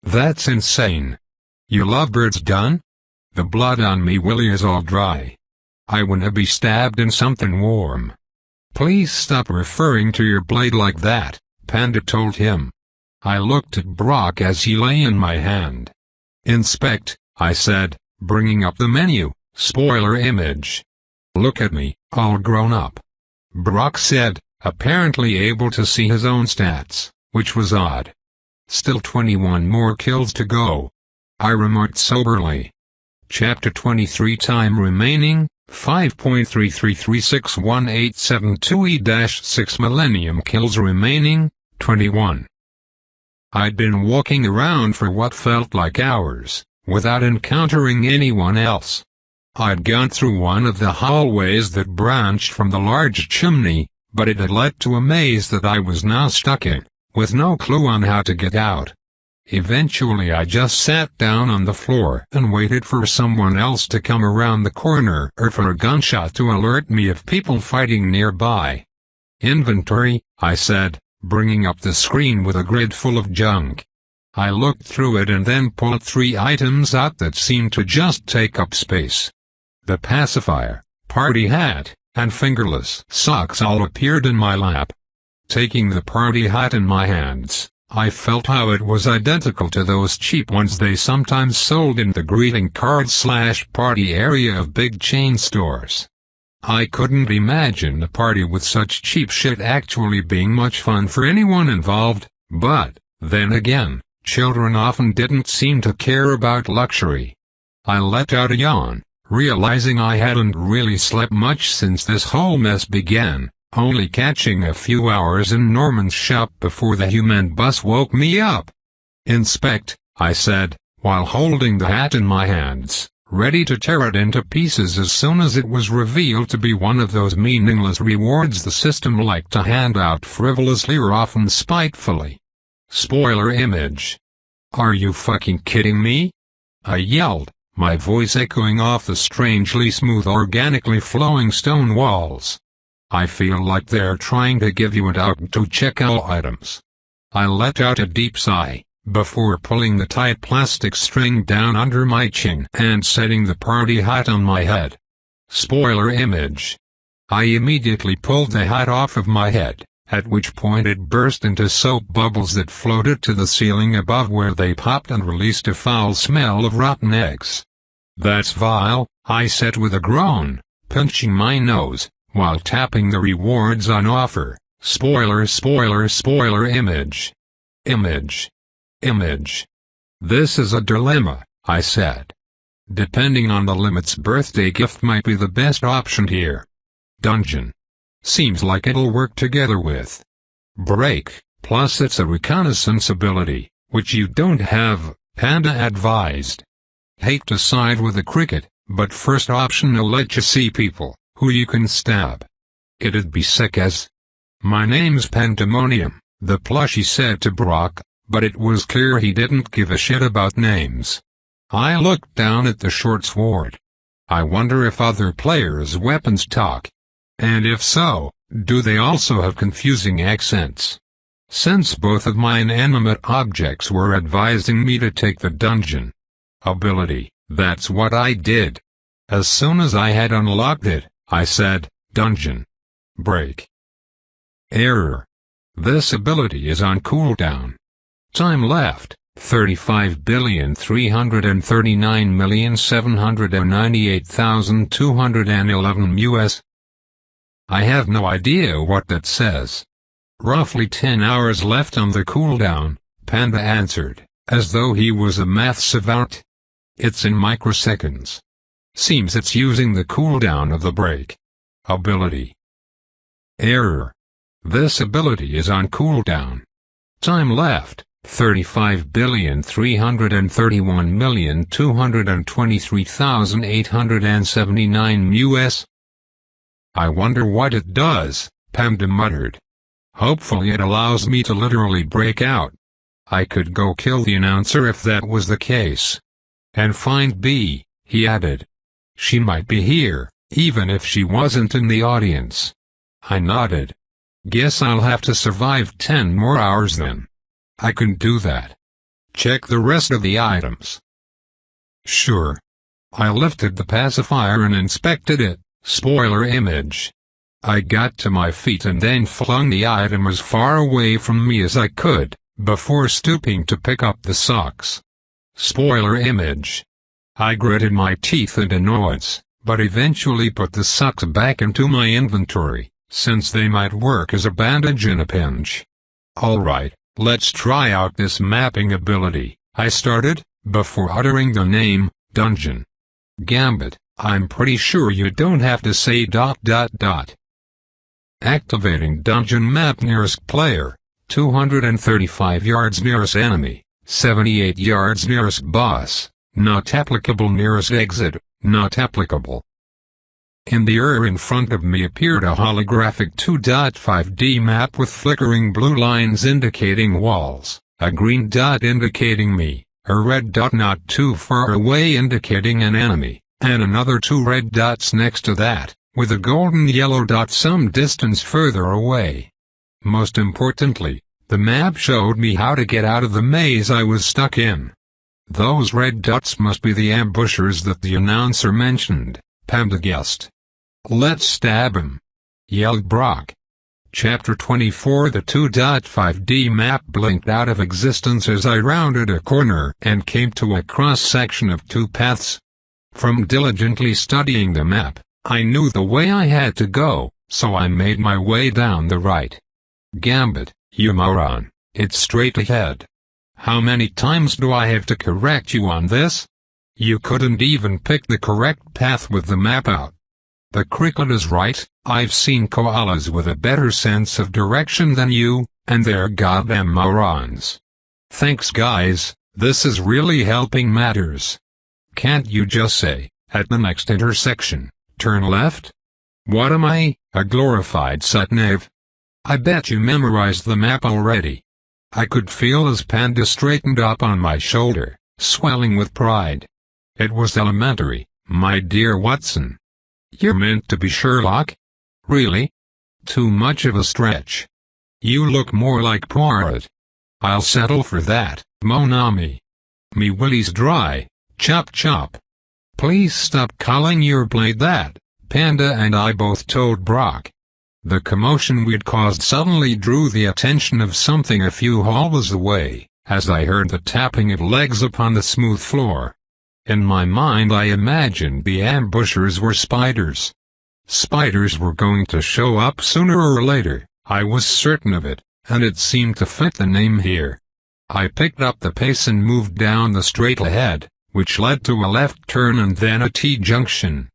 A: That's insane. Your lovebirds done? The blood on me willy is all dry. I wanna be stabbed in something warm. Please stop referring to your blade like that, Panda told him. I looked at Brock as he lay in my hand. Inspect, I said, bringing up the menu. Spoiler image. Look at me, all grown up. Brock said, apparently able to see his own stats, which was odd. Still 21 more kills to go. I remarked soberly. Chapter 23 time remaining, 5.33361872E-6 millennium kills remaining, 21. I'd been walking around for what felt like hours, without encountering anyone else. I'd gone through one of the hallways that branched from the large chimney, but it had led to a maze that I was now stuck in, with no clue on how to get out. Eventually I just sat down on the floor and waited for someone else to come around the corner or for a gunshot to alert me of people fighting nearby. Inventory, I said, bringing up the screen with a grid full of junk. I looked through it and then pulled 3 items out that seemed to just take up space. The pacifier, party hat, and fingerless socks all appeared in my lap. Taking the party hat in my hands, I felt how it was identical to those cheap ones they sometimes sold in the greeting card/party area of big chain stores. I couldn't imagine a party with such cheap shit actually being much fun for anyone involved, but, then again, children often didn't seem to care about luxury. I let out a yawn, realizing I hadn't really slept much since this whole mess began, only catching a few hours in Norman's shop before the human bus woke me up. Inspect, I said, while holding the hat in my hands, ready to tear it into pieces as soon as it was revealed to be one of those meaningless rewards the system liked to hand out frivolously or often spitefully. Spoiler image. Are you fucking kidding me? I yelled, my voice echoing off the strangely smooth organically flowing stone walls. I feel like they're trying to give you an out to check out items. I let out a deep sigh, before pulling the tight plastic string down under my chin and setting the party hat on my head. Spoiler image. I immediately pulled the hat off of my head, at which point it burst into soap bubbles that floated to the ceiling above where they popped and released a foul smell of rotten eggs. That's vile, I said with a groan, pinching my nose, while tapping the rewards on offer. Spoiler image. Image. This is a dilemma, I said. Depending on the limit's birthday gift might be the best option here. Dungeon. Seems like it'll work together with Break, plus it's a reconnaissance ability, which you don't have, Panda advised. Hate to side with the cricket, but first option will let you see people who you can stab. It'd be sick as "My name's Pandemonium," the plushie said to Brock, but it was clear he didn't give a shit about names. I looked down at the short sword. I wonder if other players' weapons talk. And if so, do they also have confusing accents? Since both of my inanimate objects were advising me to take the dungeon ability, that's what I did. As soon as I had unlocked it, I said, "Dungeon break. Error. This ability is on cooldown. Time left, 35,339,798,211 US. I have no idea what that says. Roughly 10 hours left on the cooldown, Panda answered, as though he was a math savant. It's in microseconds. Seems it's using the cooldown of the break ability. Error. This ability is on cooldown. Time left, 35,331,223,879 US. I wonder what it does, Panda muttered. Hopefully it allows me to literally break out. I could go kill the announcer if that was the case. And find B, he added. She might be here, even if she wasn't in the audience. I nodded. Guess I'll have to survive 10 more hours then. I can do that. Check the rest of the items. Sure. I lifted the pacifier and inspected it. Spoiler image. I got to my feet and then flung the item as far away from me as I could, before stooping to pick up the socks. Spoiler image. I gritted my teeth in annoyance, but eventually put the socks back into my inventory, since they might work as a bandage in a pinch. Alright, let's try out this mapping ability, I started, before uttering the name, Dungeon Gambit. I'm pretty sure you don't have to say ... Activating dungeon map. Nearest player, 235 yards. Nearest enemy, 78 yards. Nearest boss, not applicable. Nearest exit, not applicable. In the area in front of me appeared a holographic 2.5D map with flickering blue lines indicating walls, a green dot indicating me, a red dot not too far away indicating an enemy, and another 2 red dots next to that, with a golden yellow dot some distance further away. Most importantly, the map showed me how to get out of the maze I was stuck in. Those red dots must be the ambushers that the announcer mentioned, Panda guessed. Let's stab him, yelled Brock. Chapter 24. The 2.5D map blinked out of existence as I rounded a corner and came to a cross-section of 2 paths. From diligently studying the map, I knew the way I had to go, so I made my way down the right. Gambit, you moron, it's straight ahead. How many times do I have to correct you on this? You couldn't even pick the correct path with the map out. The cricket is right, I've seen koalas with a better sense of direction than you, and they're goddamn morons. Thanks guys, this is really helping matters. Can't you just say, at the next intersection, turn left? What am I, a glorified sat-nav? I bet you memorized the map already. I could feel as Panda straightened up on my shoulder, swelling with pride. It was elementary, my dear Watson. You're meant to be Sherlock? Really? Too much of a stretch. You look more like Poirot. I'll settle for that, mon ami. Me willy's dry. Chop chop. Please stop calling your blade that, Panda and I both told Brock. The commotion we'd caused suddenly drew the attention of something a few hallways away, as I heard the tapping of legs upon the smooth floor. In my mind I imagined the ambushers were spiders. Spiders were going to show up sooner or later, I was certain of it, and it seemed to fit the name here. I picked up the pace and moved down the straight ahead, which led to a left turn and then a T-junction.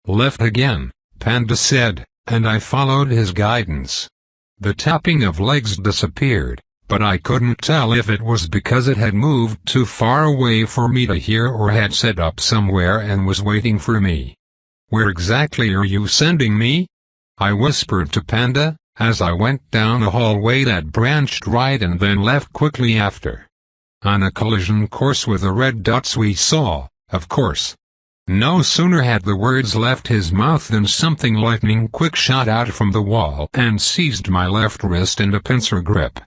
A: Left again, Panda said, and I followed his guidance. The tapping of legs disappeared, but I couldn't tell if it was because it had moved too far away for me to hear or had set up somewhere and was waiting for me. Where exactly are you sending me? I whispered to Panda, as I went down a hallway that branched right and then left quickly after. On a collision course with the red dots we saw, of course. No sooner had the words left his mouth than something lightning quick shot out from the wall and seized my left wrist in a pincer grip.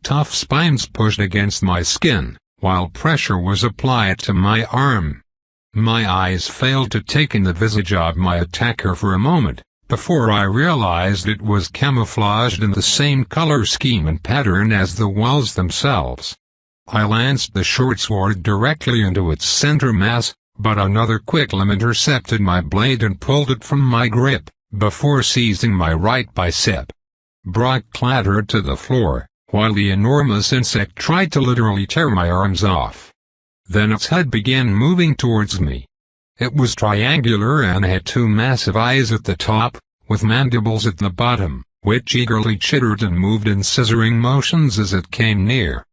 A: Tough spines pushed against my skin, while pressure was applied to my arm. My eyes failed to take in the visage of my attacker for a moment, before I realized it was camouflaged in the same color scheme and pattern as the walls themselves. I lanced the short sword directly into its center mass, but another quick limb intercepted my blade and pulled it from my grip, before seizing my right bicep. Brock clattered to the floor, while the enormous insect tried to literally tear my arms off. Then its head began moving towards me. It was triangular and had two massive eyes at the top, with mandibles at the bottom, which eagerly chittered and moved in scissoring motions as it came near.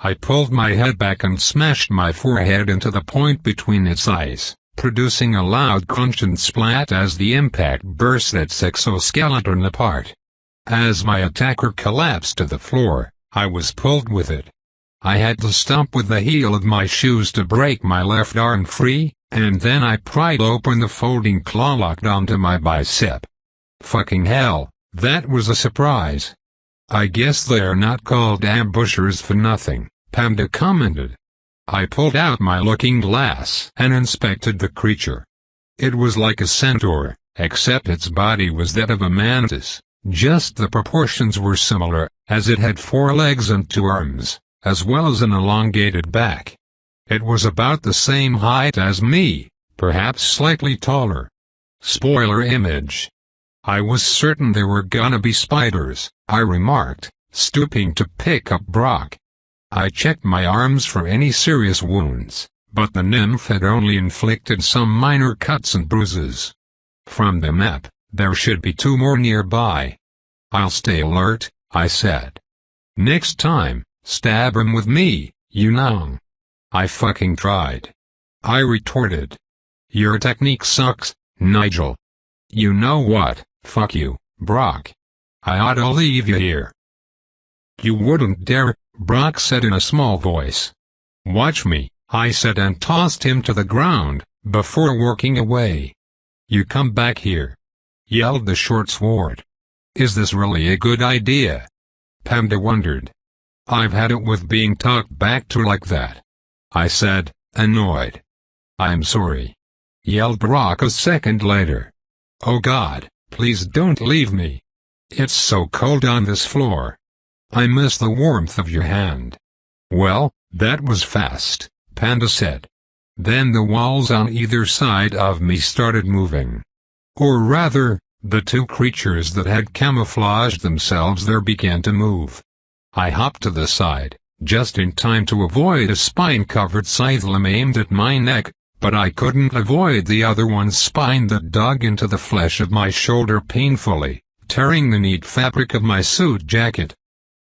A: I pulled my head back and smashed my forehead into the point between its eyes, producing a loud crunch and splat as the impact burst its exoskeleton apart. As my attacker collapsed to the floor, I was pulled with it. I had to stomp with the heel of my shoes to break my left arm free, and then I pried open the folding claw locked onto my bicep. Fucking hell, that was a surprise. I guess they're not called ambushers for nothing, Panda commented. I pulled out my looking glass and inspected the creature. It was like a centaur, except its body was that of a mantis, just the proportions were similar, as it had 4 legs and 2 arms, as well as an elongated back. It was about the same height as me, perhaps slightly taller. Spoiler image. I was certain they were gonna be spiders, I remarked, stooping to pick up Brock. I checked my arms for any serious wounds, but the nymph had only inflicted some minor cuts and bruises. From the map, there should be 2 more nearby. I'll stay alert, I said. Next time, stab him with me, you know. I fucking tried. I retorted. Your technique sucks, Nigel. You know what, fuck you, Brock. I ought to leave you here. You wouldn't dare, Brock said in a small voice. Watch me, I said and tossed him to the ground, before walking away. You come back here, yelled the short sword. Is this really a good idea? Panda wondered. I've had it with being talked back to like that, I said, annoyed. I'm sorry, yelled Brock a second later. Oh God, please don't leave me. It's so cold on this floor. I miss the warmth of your hand. Well, that was fast, Panda said. Then the walls on either side of me started moving. Or rather, the 2 creatures that had camouflaged themselves there began to move. I hopped to the side, just in time to avoid a spine-covered scythe limb aimed at my neck, but I couldn't avoid the other one's spine that dug into the flesh of my shoulder painfully, tearing the neat fabric of my suit jacket.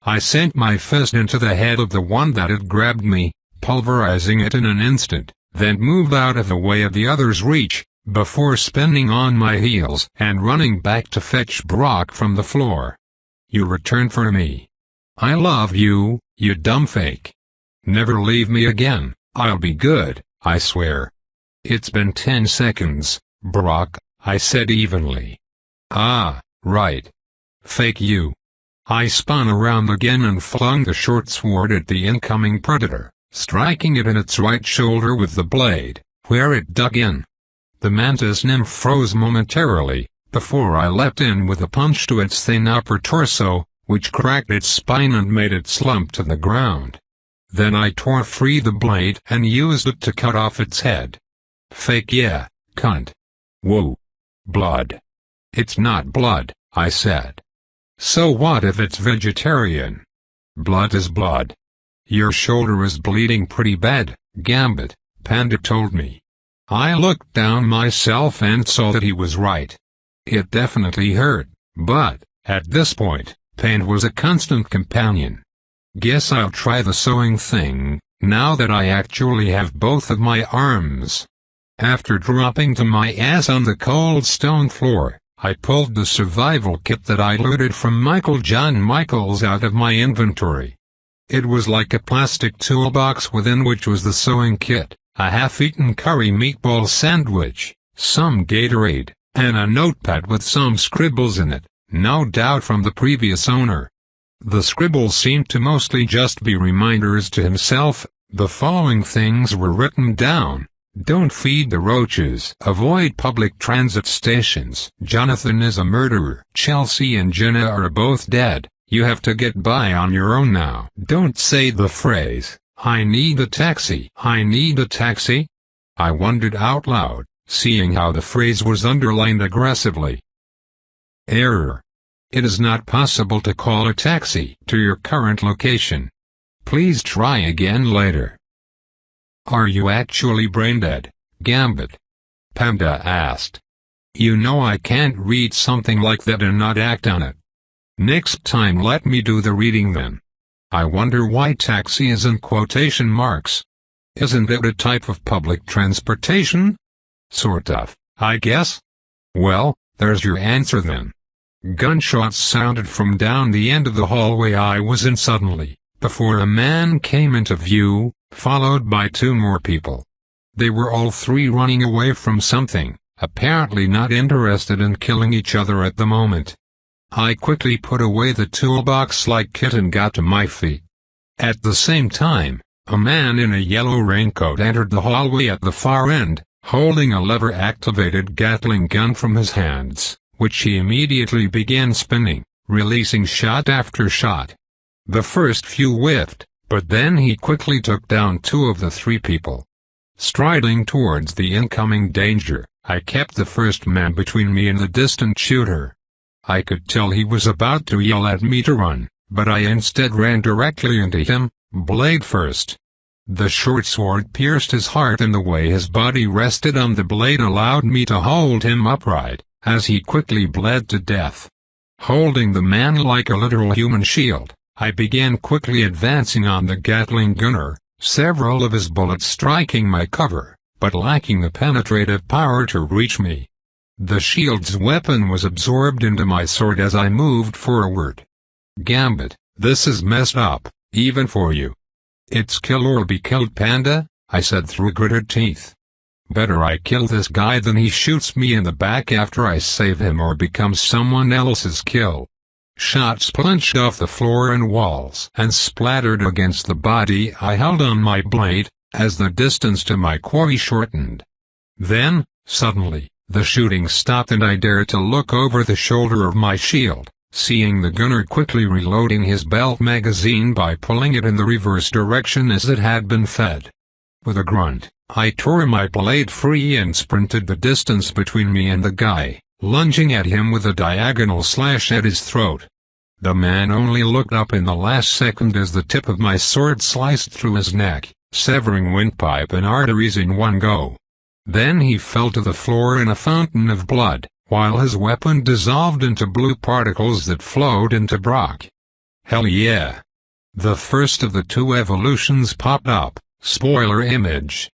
A: I sent my fist into the head of the one that had grabbed me, pulverizing it in an instant, then moved out of the way of the other's reach, before spinning on my heels and running back to fetch Brock from the floor. You returned for me. I love you, you dumb fake. Never leave me again, I'll be good, I swear. It's been 10 seconds, Brock, I said evenly. Ah, right. Fake you. I spun around again and flung the short sword at the incoming predator, striking it in its right shoulder with the blade, where it dug in. The mantis nymph froze momentarily, before I leapt in with a punch to its thin upper torso, which cracked its spine and made it slump to the ground. Then I tore free the blade and used it to cut off its head. Fake yeah, cunt. Whoa. Blood. It's not blood, I said. So what if it's vegetarian? Blood is blood. Your shoulder is bleeding pretty bad, Gambit, Panda told me. I looked down myself and saw that he was right. It definitely hurt, but, at this point, pain was a constant companion. Guess I'll try the sewing thing, now that I actually have both of my arms. After dropping to my ass on the cold stone floor, I pulled the survival kit that I looted from Michael John Michaels out of my inventory. It was like a plastic toolbox within which was the sewing kit, a half-eaten curry meatball sandwich, some Gatorade, and a notepad with some scribbles in it, no doubt from the previous owner. The scribbles seemed to mostly just be reminders to himself. The following things were written down. Don't feed the roaches. Avoid public transit stations. Jonathan is a murderer. Chelsea and Jenna are both dead. You have to get by on your own now. Don't say the phrase, "I need a taxi." I need a taxi? I wondered out loud, seeing how the phrase was underlined aggressively. Error. It is not possible to call a taxi to your current location. Please try again later. Are you actually brain-dead, Gambit? Panda asked. You know I can't read something like that and not act on it. Next time let me do the reading then. I wonder why taxi is in quotation marks. Isn't it a type of public transportation? Sort of, I guess. Well, there's your answer then. Gunshots sounded from down the end of the hallway I was in suddenly, before a man came into view, followed by two more people. They were all three running away from something, apparently not interested in killing each other at the moment. I quickly put away the toolbox-like kit and got to my feet. At the same time, a man in a yellow raincoat entered the hallway at the far end, holding a lever-activated Gatling gun from his hands, which he immediately began spinning, releasing shot after shot. The first few whiffed, but then he quickly took down two of the three people. Striding towards the incoming danger, I kept the first man between me and the distant shooter. I could tell he was about to yell at me to run, but I instead ran directly into him, blade first. The short sword pierced his heart and the way his body rested on the blade allowed me to hold him upright, as he quickly bled to death. Holding the man like a literal human shield, I began quickly advancing on the Gatling gunner, several of his bullets striking my cover, but lacking the penetrative power to reach me. The shield's weapon was absorbed into my sword as I moved forward. Gambit, this is messed up, even for you. It's kill or be killed, Panda, I said through gritted teeth. Better I kill this guy than he shoots me in the back after I save him or becomes someone else's kill. Shots plunged off the floor and walls and splattered against the body I held on my blade, as the distance to my quarry shortened. Then, suddenly, the shooting stopped and I dared to look over the shoulder of my shield, seeing the gunner quickly reloading his belt magazine by pulling it in the reverse direction as it had been fed. With a grunt, I tore my blade free and sprinted the distance between me and the guy, lunging at him with a diagonal slash at his throat. The man only looked up in the last second as the tip of my sword sliced through his neck, severing windpipe and arteries in one go. Then he fell to the floor in a fountain of blood, while his weapon dissolved into blue particles that flowed into Brock. Hell yeah! The first of the two evolutions popped up, spoiler image.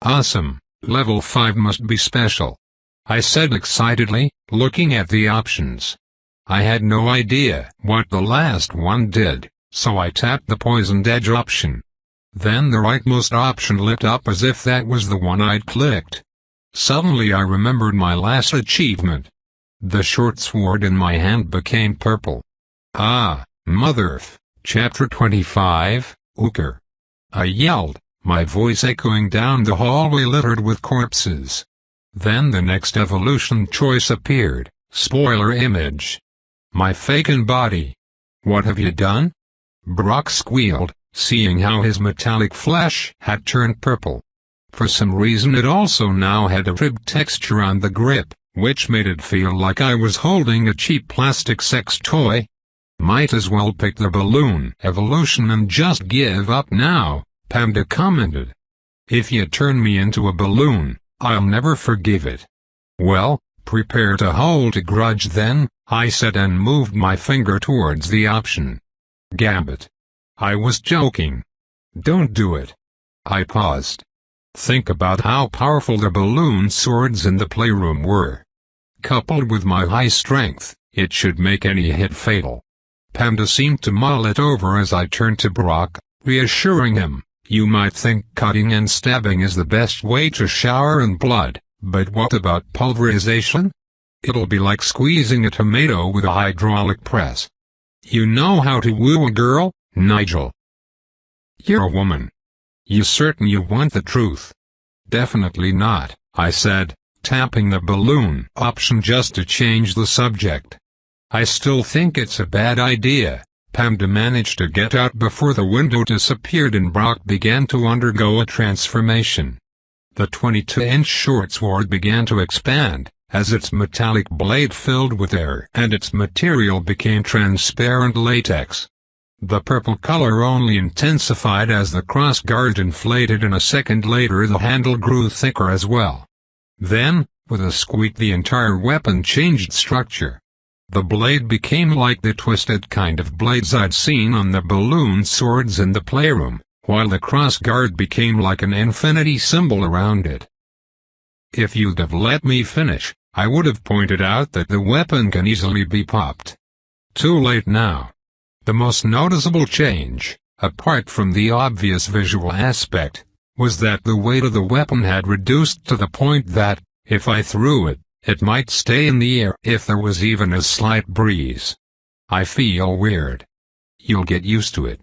A: Awesome, level 5 must be special. I said excitedly, looking at the options. I had no idea what the last one did, so I tapped the poisoned edge option. Then the rightmost option lit up as if that was the one I'd clicked. Suddenly I remembered my last achievement. The short sword in my hand became purple. Ah, motherf, Chapter 25, Ooker. I yelled, my voice echoing down the hallway littered with corpses. Then the next evolution choice appeared, spoiler image. My faken body. What have you done? Brock squealed, seeing how his metallic flesh had turned purple. For some reason it also now had a ribbed texture on the grip, which made it feel like I was holding a cheap plastic sex toy. Might as well pick the balloon evolution and just give up now, Panda commented. If you turn me into a balloon, I'll never forgive it. Well, prepare to hold a grudge then, I said and moved my finger towards the option. Gambit. I was joking. Don't do it. I paused. Think about how powerful the balloon swords in the playroom were. Coupled with my high strength, it should make any hit fatal. Panda seemed to mull it over as I turned to Brock, reassuring him, "You might think cutting and stabbing is the best way to shower in blood, but what about pulverization? It'll be like squeezing a tomato with a hydraulic press. You know how to woo a girl, Nigel? You're a woman. You certain you want the truth?" "Definitely not," I said, tapping the balloon option just to change the subject. "I still think it's a bad idea." Panda managed to get out before the window disappeared and Brock began to undergo a transformation. The 22-inch short sword began to expand, as its metallic blade filled with air and its material became transparent latex. The purple color only intensified as the crossguard inflated, and a second later the handle grew thicker as well. Then, with a squeak, the entire weapon changed structure. The blade became like the twisted kind of blades I'd seen on the balloon swords in the playroom, while the crossguard became like an infinity symbol around it. If you'd have let me finish, I would have pointed out that the weapon can easily be popped. Too late now. The most noticeable change, apart from the obvious visual aspect, was that the weight of the weapon had reduced to the point that, if I threw it, it might stay in the air if there was even a slight breeze. I feel weird. You'll get used to it.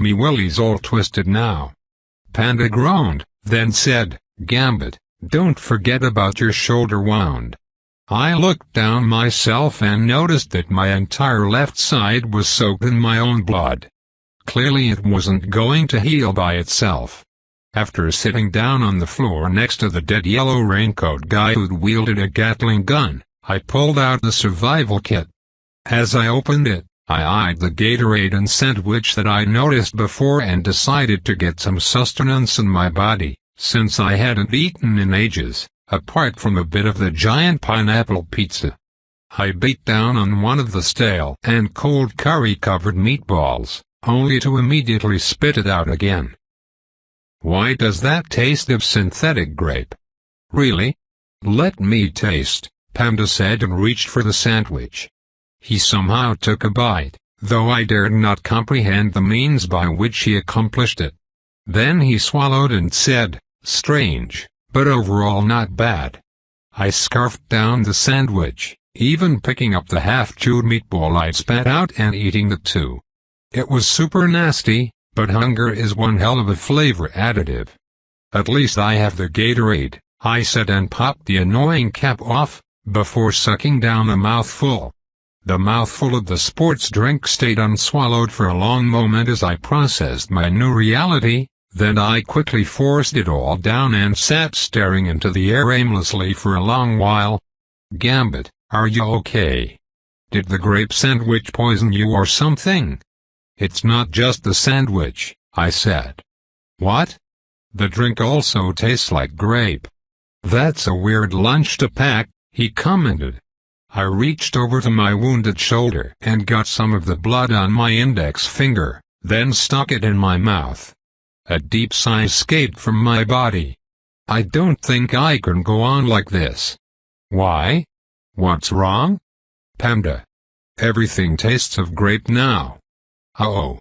A: Me willy's all twisted now. Panda groaned, then said, "Gambit, don't forget about your shoulder wound." I looked down myself and noticed that my entire left side was soaked in my own blood. Clearly it wasn't going to heal by itself. After sitting down on the floor next to the dead yellow raincoat guy who'd wielded a Gatling gun, I pulled out the survival kit. As I opened it, I eyed the Gatorade and sandwich that I noticed before and decided to get some sustenance in my body, since I hadn't eaten in ages, apart from a bit of the giant pineapple pizza. I beat down on one of the stale and cold curry-covered meatballs, only to immediately spit it out again. "Why does that taste of synthetic grape?" "Really? Let me taste," Panda said and reached for the sandwich. He somehow took a bite, though I dared not comprehend the means by which he accomplished it. Then he swallowed and said, "Strange, but overall not bad." I scarfed down the sandwich, even picking up the half-chewed meatball I'd spat out and eating the two. It was super nasty, but hunger is one hell of a flavor additive. "At least I have the Gatorade," I said and popped the annoying cap off, before sucking down a mouthful. The mouthful of the sports drink stayed unswallowed for a long moment as I processed my new reality, then I quickly forced it all down and sat staring into the air aimlessly for a long while. "Gambit, are you okay? Did the grape sandwich poison you or something?" "It's not just the sandwich," I said. "What?" "The drink also tastes like grape." "That's a weird lunch to pack," he commented. I reached over to my wounded shoulder and got some of the blood on my index finger, then stuck it in my mouth. A deep sigh escaped from my body. "I don't think I can go on like this." "Why? What's wrong?" "Panda. Everything tastes of grape now." "Oh."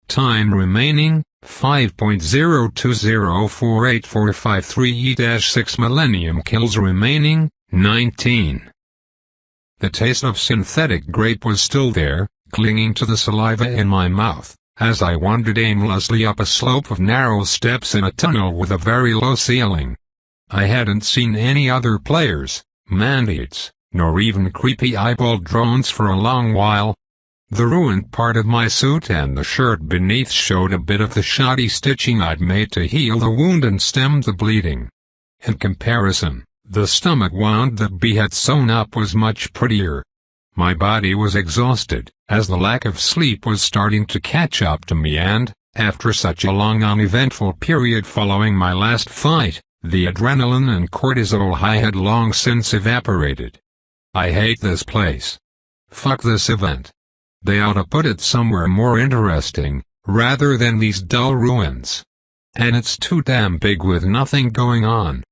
A: Time remaining, 5.020484538-6 millennium kills remaining, 19. The taste of synthetic grape was still there, clinging to the saliva in my mouth, as I wandered aimlessly up a slope of narrow steps in a tunnel with a very low ceiling. I hadn't seen any other players, man-eats, nor even creepy eyeball drones for a long while. The ruined part of my suit and the shirt beneath showed a bit of the shoddy stitching I'd made to heal the wound and stem the bleeding. In comparison, the stomach wound that B had sewn up was much prettier. My body was exhausted, as the lack of sleep was starting to catch up to me and, after such a long uneventful period following my last fight, the adrenaline and cortisol high had long since evaporated. I hate this place. Fuck this event. They ought to put it somewhere more interesting, rather than these dull ruins. And it's too damn big with nothing going on.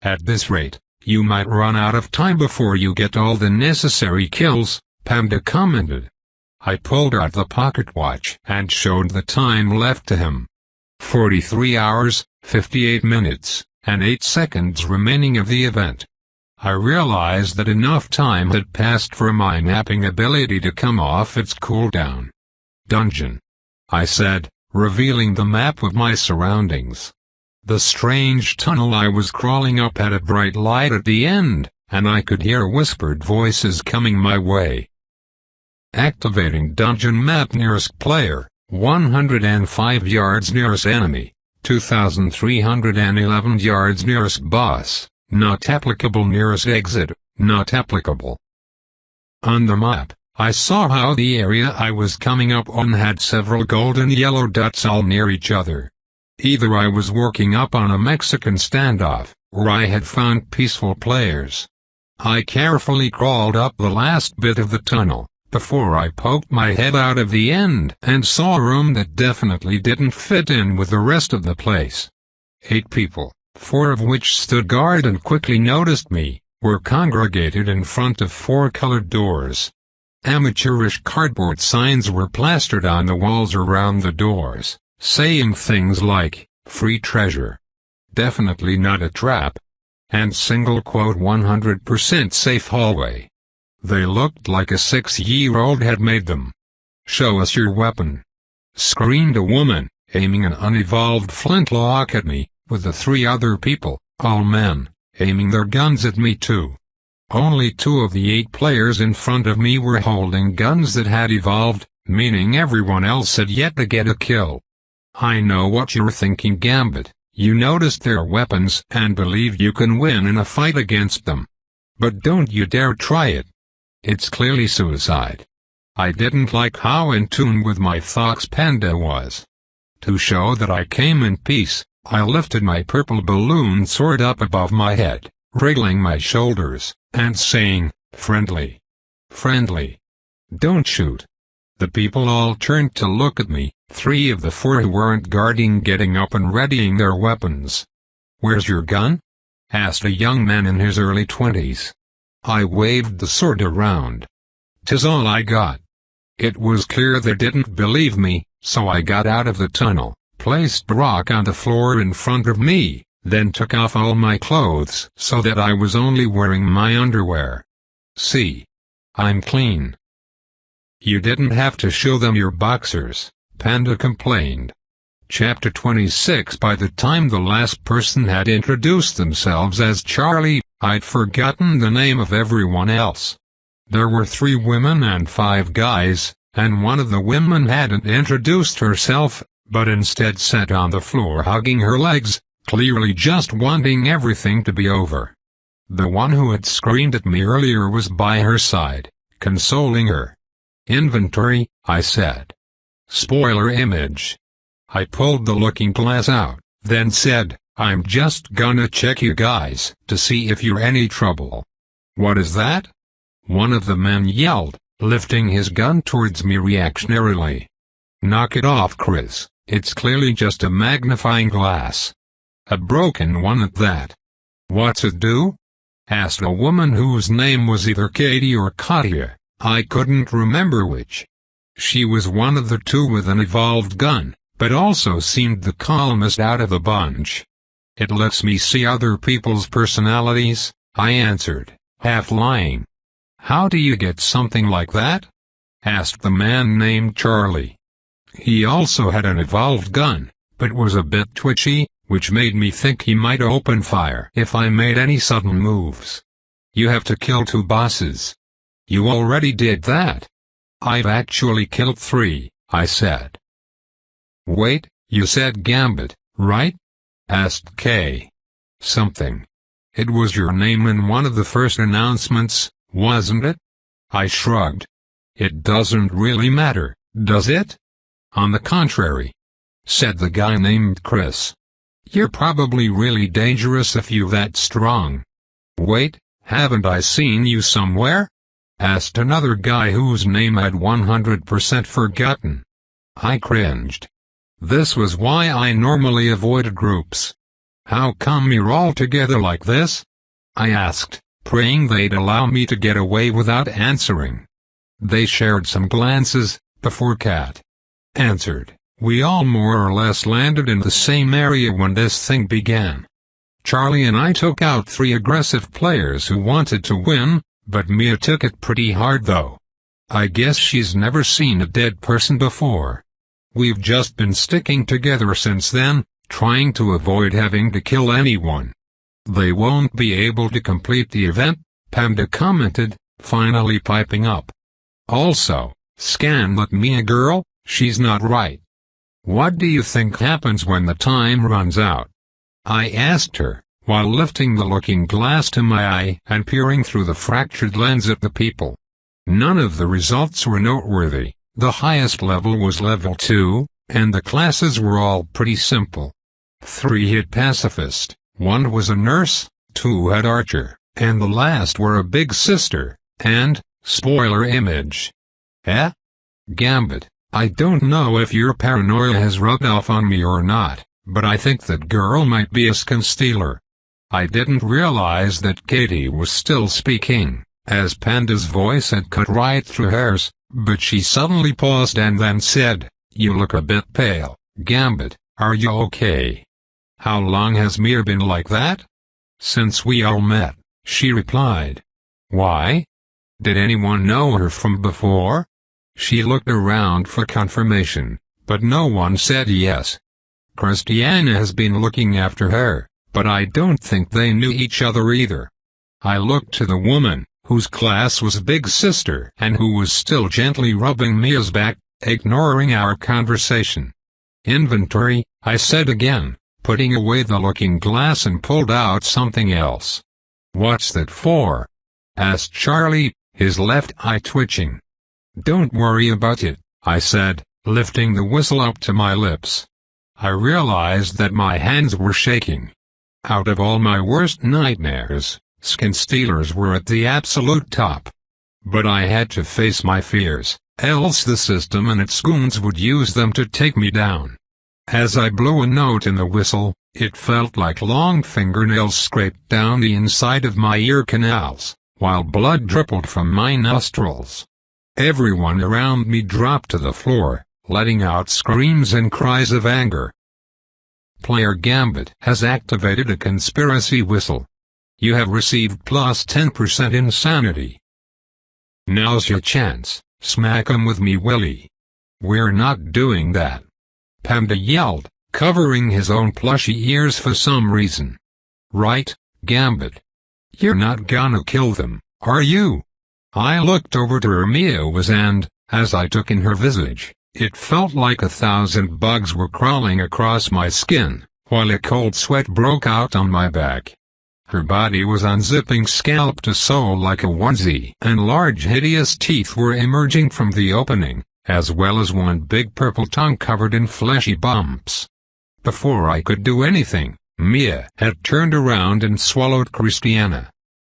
A: At this rate, You might run out of time before you get all the necessary kills, Panda commented. I pulled out the pocket watch and showed the time left to him. 43 hours, 58 minutes, and 8 seconds remaining of the event. I realized that enough time had passed for my napping ability to come off its cooldown. Dungeon, I said, revealing the map of my surroundings. The strange tunnel I was crawling up had a bright light at the end, and I could hear whispered voices coming my way. Activating dungeon map. Nearest player, 105 yards. Nearest enemy, 2,311 yards. Nearest boss, not applicable. Nearest exit, not applicable. On the map, I saw how the area I was coming up on had several golden yellow dots all near each other. Either I was working up on a Mexican standoff, or I had found peaceful players. I carefully crawled up the last bit of the tunnel, before I poked my head out of the end and saw a room that definitely didn't fit in with the rest of the place. 8 people, 4 of which stood guard and quickly noticed me, were congregated in front of 4 colored doors. Amateurish cardboard signs were plastered on the walls around the doors, saying things like, "Free treasure," "Definitely not a trap," and single quote 100% safe hallway. They looked like a 6-year-old had made them. "Show us your weapon," screamed a woman, aiming an unevolved flintlock at me, with the 3 other people, all men, aiming their guns at me too. Only 2 of the 8 players in front of me were holding guns that had evolved, meaning everyone else had yet to get a kill. I know what you're thinking, Gambit. You noticed their weapons and believe you can win in a fight against them. But don't you dare try it. It's clearly suicide. I didn't like how in tune with my thoughts Panda was. To show that I came in peace, I lifted my purple balloon sword up above my head, wriggling my shoulders, and saying, "Friendly. Friendly. Don't shoot." The people all turned to look at me, 3 of the 4 who weren't guarding getting up and readying their weapons. "Where's your gun?" asked a young man in his early 20s. I waved the sword around. "'Tis all I got." It was clear they didn't believe me, so I got out of the tunnel, placed a rock on the floor in front of me, then took off all my clothes so that I was only wearing my underwear. "See? I'm clean." "You didn't have to show them your boxers," Panda complained. Chapter 26. By the time the last person had introduced themselves as Charlie, I'd forgotten the name of everyone else. There were 3 women and 5 guys, and one of the women hadn't introduced herself, but instead sat on the floor hugging her legs, clearly just wanting everything to be over. The one who had screamed at me earlier was by her side, consoling her. "Inventory," I said. Spoiler image. I pulled the looking glass out, then said, "I'm just gonna check you guys to see if you're any trouble." "What is that?" one of the men yelled, lifting his gun towards me reactionarily. "Knock it off, Chris, it's clearly just a magnifying glass. A broken one at that." "What's it do?" asked a woman whose name was either Katie or Katya, I couldn't remember which. She was one of the 2 with an evolved gun, but also seemed the calmest out of the bunch. "It lets me see other people's personalities," I answered, half lying. "How do you get something like that?" asked the man named Charlie. He also had an evolved gun, but was a bit twitchy, which made me think he might open fire if I made any sudden moves. "You have to kill 2 bosses." "You already did that." "I've actually killed 3, I said. "Wait, you said Gambit, right?" asked Kay. "Something. It was your name in one of the first announcements, wasn't it?" I shrugged. "It doesn't really matter, does it?" "On the contrary," said the guy named Chris. "You're probably really dangerous if you're that strong." "Wait, haven't I seen you somewhere?" asked another guy whose name I'd 100% forgotten. I cringed. This was why I normally avoided groups. "How come you're all together like this?" I asked, praying they'd allow me to get away without answering. They shared some glances, before Kat answered, "We all more or less landed in the same area when this thing began. Charlie and I took out 3 aggressive players who wanted to win, but Mia took it pretty hard though. I guess she's never seen a dead person before. We've just been sticking together since then, trying to avoid having to kill anyone." "They won't be able to complete the event," Panda commented, finally piping up. "Also, scan that Mia girl, she's not right. What do you think happens when the time runs out?" I asked her, while lifting the looking glass to my eye and peering through the fractured lens at the people. None of the results were noteworthy. The highest level was level 2, and the classes were all pretty simple. 3 hit pacifist, 1 was a nurse, 2 had archer, and the last were a big sister, and, spoiler image. Gambit, I don't know if your paranoia has rubbed off on me or not, but I think that girl might be a skin stealer. I didn't realize that Katie was still speaking, as Panda's voice had cut right through hers, but she suddenly paused and then said, "You look a bit pale, Gambit, are you okay?" "How long has Mia been like that?" "Since we all met," she replied. "Why? Did anyone know her from before?" She looked around for confirmation, but no one said yes. "Christiana has been looking after her, but I don't think they knew each other either." I looked to the woman, whose class was Big Sister and who was still gently rubbing Mia's back, ignoring our conversation. "Inventory," I said again, putting away the looking glass and pulled out something else. "What's that for?" asked Charlie, his left eye twitching. "Don't worry about it," I said, lifting the whistle up to my lips. I realized that my hands were shaking. Out of all my worst nightmares, skin stealers were at the absolute top. But I had to face my fears, else the system and its goons would use them to take me down. As I blew a note in the whistle, it felt like long fingernails scraped down the inside of my ear canals, while blood dribbled from my nostrils. Everyone around me dropped to the floor, letting out screams and cries of anger. Player Gambit has activated a conspiracy whistle. You have received plus 10% insanity. Now's your chance, smack 'em with me Willie. We're not doing that. Panda yelled, covering his own plushy ears for some reason. Right, Gambit. You're not gonna kill them, are you? I looked over to where Mia was and, as I took in her visage, it felt like 1,000 bugs were crawling across my skin, while a cold sweat broke out on my back. Her body was unzipping scalp to soul like a onesie, and large hideous teeth were emerging from the opening, as well as one big purple tongue covered in fleshy bumps. Before I could do anything, Mia had turned around and swallowed Christiana.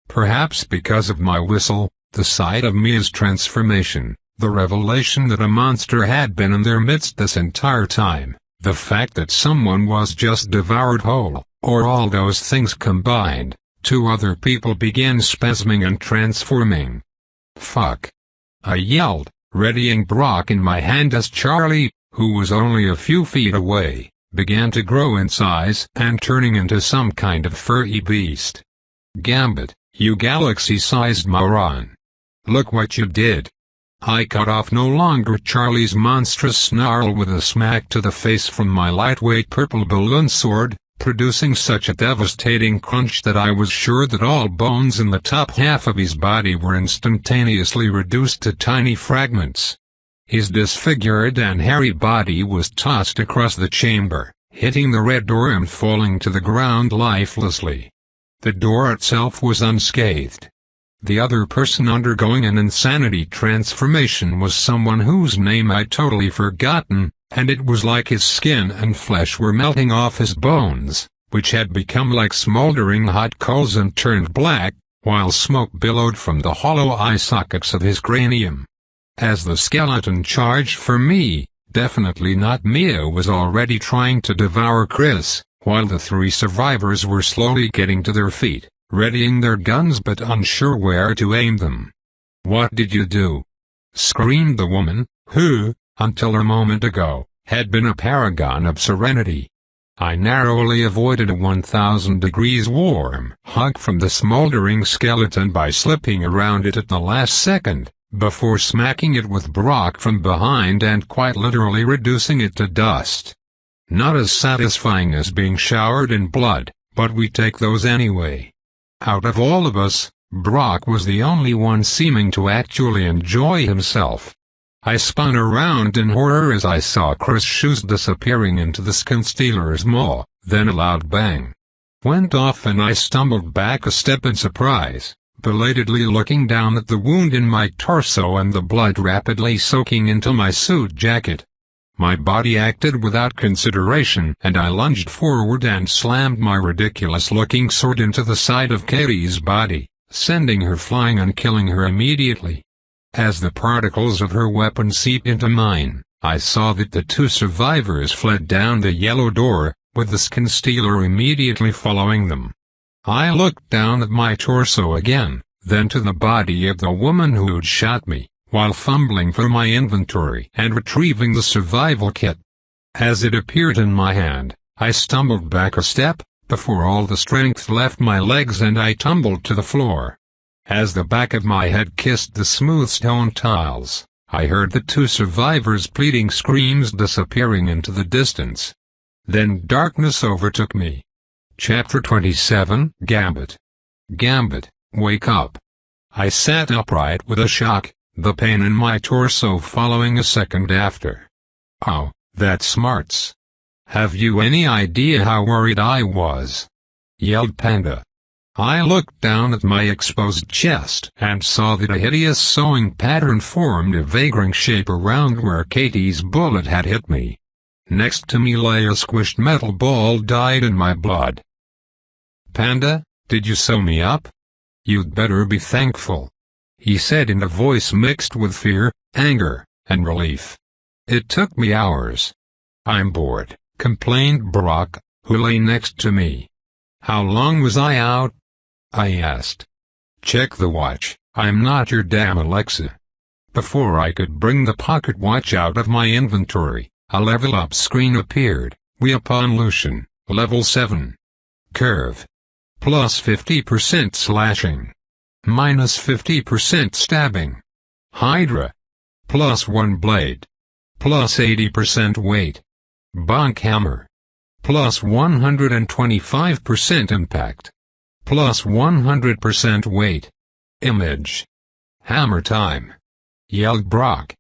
A: Perhaps because of my whistle, the sight of Mia's transformation, the revelation that a monster had been in their midst this entire time, the fact that someone was just devoured whole, or all those things combined, 2 other people began spasming and transforming. Fuck! I yelled, readying Brock in my hand as Charlie, who was only a few feet away, began to grow in size and turning into some kind of furry beast. Gambit, you galaxy-sized moron. Look what you did. I cut off no longer Charlie's monstrous snarl with a smack to the face from my lightweight purple balloon sword, producing such a devastating crunch that I was sure that all bones in the top half of his body were instantaneously reduced to tiny fragments. His disfigured and hairy body was tossed across the chamber, hitting the red door and falling to the ground lifelessly. The door itself was unscathed. The other person undergoing an insanity transformation was someone whose name I'd totally forgotten, and it was like his skin and flesh were melting off his bones, which had become like smoldering hot coals and turned black, while smoke billowed from the hollow eye sockets of his cranium. As the skeleton charged for me, definitely not Mia was already trying to devour Chris, while the 3 survivors were slowly getting to their feet, readying their guns but unsure where to aim them. "What did you do?" screamed the woman, who, until a moment ago, had been a paragon of serenity. I narrowly avoided a 1,000 degrees warm hug from the smoldering skeleton by slipping around it at the last second, before smacking it with Brock from behind and quite literally reducing it to dust. Not as satisfying as being showered in blood, but we take those anyway. Out of all of us, Brock was the only one seeming to actually enjoy himself. I spun around in horror as I saw Chris' shoes disappearing into the skin stealer's maw, then a loud bang went off and I stumbled back a step in surprise, belatedly looking down at the wound in my torso and the blood rapidly soaking into my suit jacket. My body acted without consideration and I lunged forward and slammed my ridiculous-looking sword into the side of Katie's body, sending her flying and killing her immediately. As the particles of her weapon seeped into mine, I saw that the two survivors fled down the yellow door, with the skin stealer immediately following them. I looked down at my torso again, then to the body of the woman who'd shot me, while fumbling for my inventory and retrieving the survival kit. As it appeared in my hand, I stumbled back a step, before all the strength left my legs and I tumbled to the floor. As the back of my head kissed the smooth stone tiles, I heard the two survivors' pleading screams disappearing into the distance. Then darkness overtook me. Chapter 27, Gambit. Gambit, wake up. I sat upright with a shock, the pain in my torso following a second after. "Oh, that smarts. Have you any idea how worried I was?" yelled Panda. I looked down at my exposed chest and saw that a hideous sewing pattern formed a vagrant shape around where Katie's bullet had hit me. Next to me lay a squished metal ball dyed in my blood. "Panda, did you sew me up? You'd better be thankful," he said in a voice mixed with fear, anger, and relief. "It took me hours." "I'm bored," complained Brock, who lay next to me. "How long was I out?" I asked. "Check the watch, I'm not your damn Alexa." Before I could bring the pocket watch out of my inventory, a level up screen appeared. Weapon level 7. Curve. Plus 50% slashing. Minus 50% stabbing. Hydra. Plus 1 blade. Plus 80% weight. Bonk hammer. Plus 125% impact. Plus 100% weight. Image. Hammer time, yelled Brock.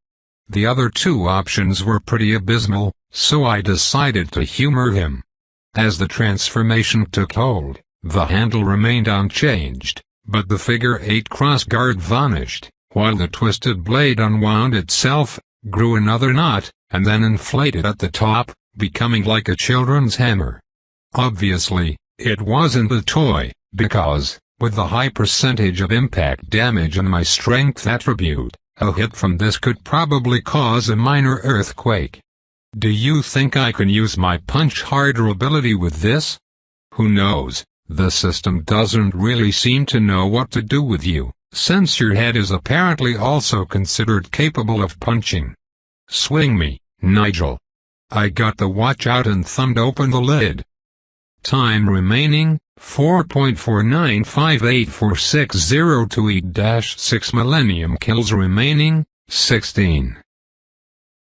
A: The other two options were pretty abysmal, so I decided to humor him. As the transformation took hold, the handle remained unchanged, but the figure 8 crossguard vanished, while the twisted blade unwound itself, grew another knot, and then inflated at the top, becoming like a children's hammer. Obviously, it wasn't a toy, because, with the high percentage of impact damage and my strength attribute, a hit from this could probably cause a minor earthquake. Do you think I can use my punch harder ability with this? Who knows, the system doesn't really seem to know what to do with you, since your head is apparently also considered capable of punching. Swing me, Nigel. I got the watch out and thumbed open the lid. Time remaining, 4.49584602E-6 millennium kills remaining, 16.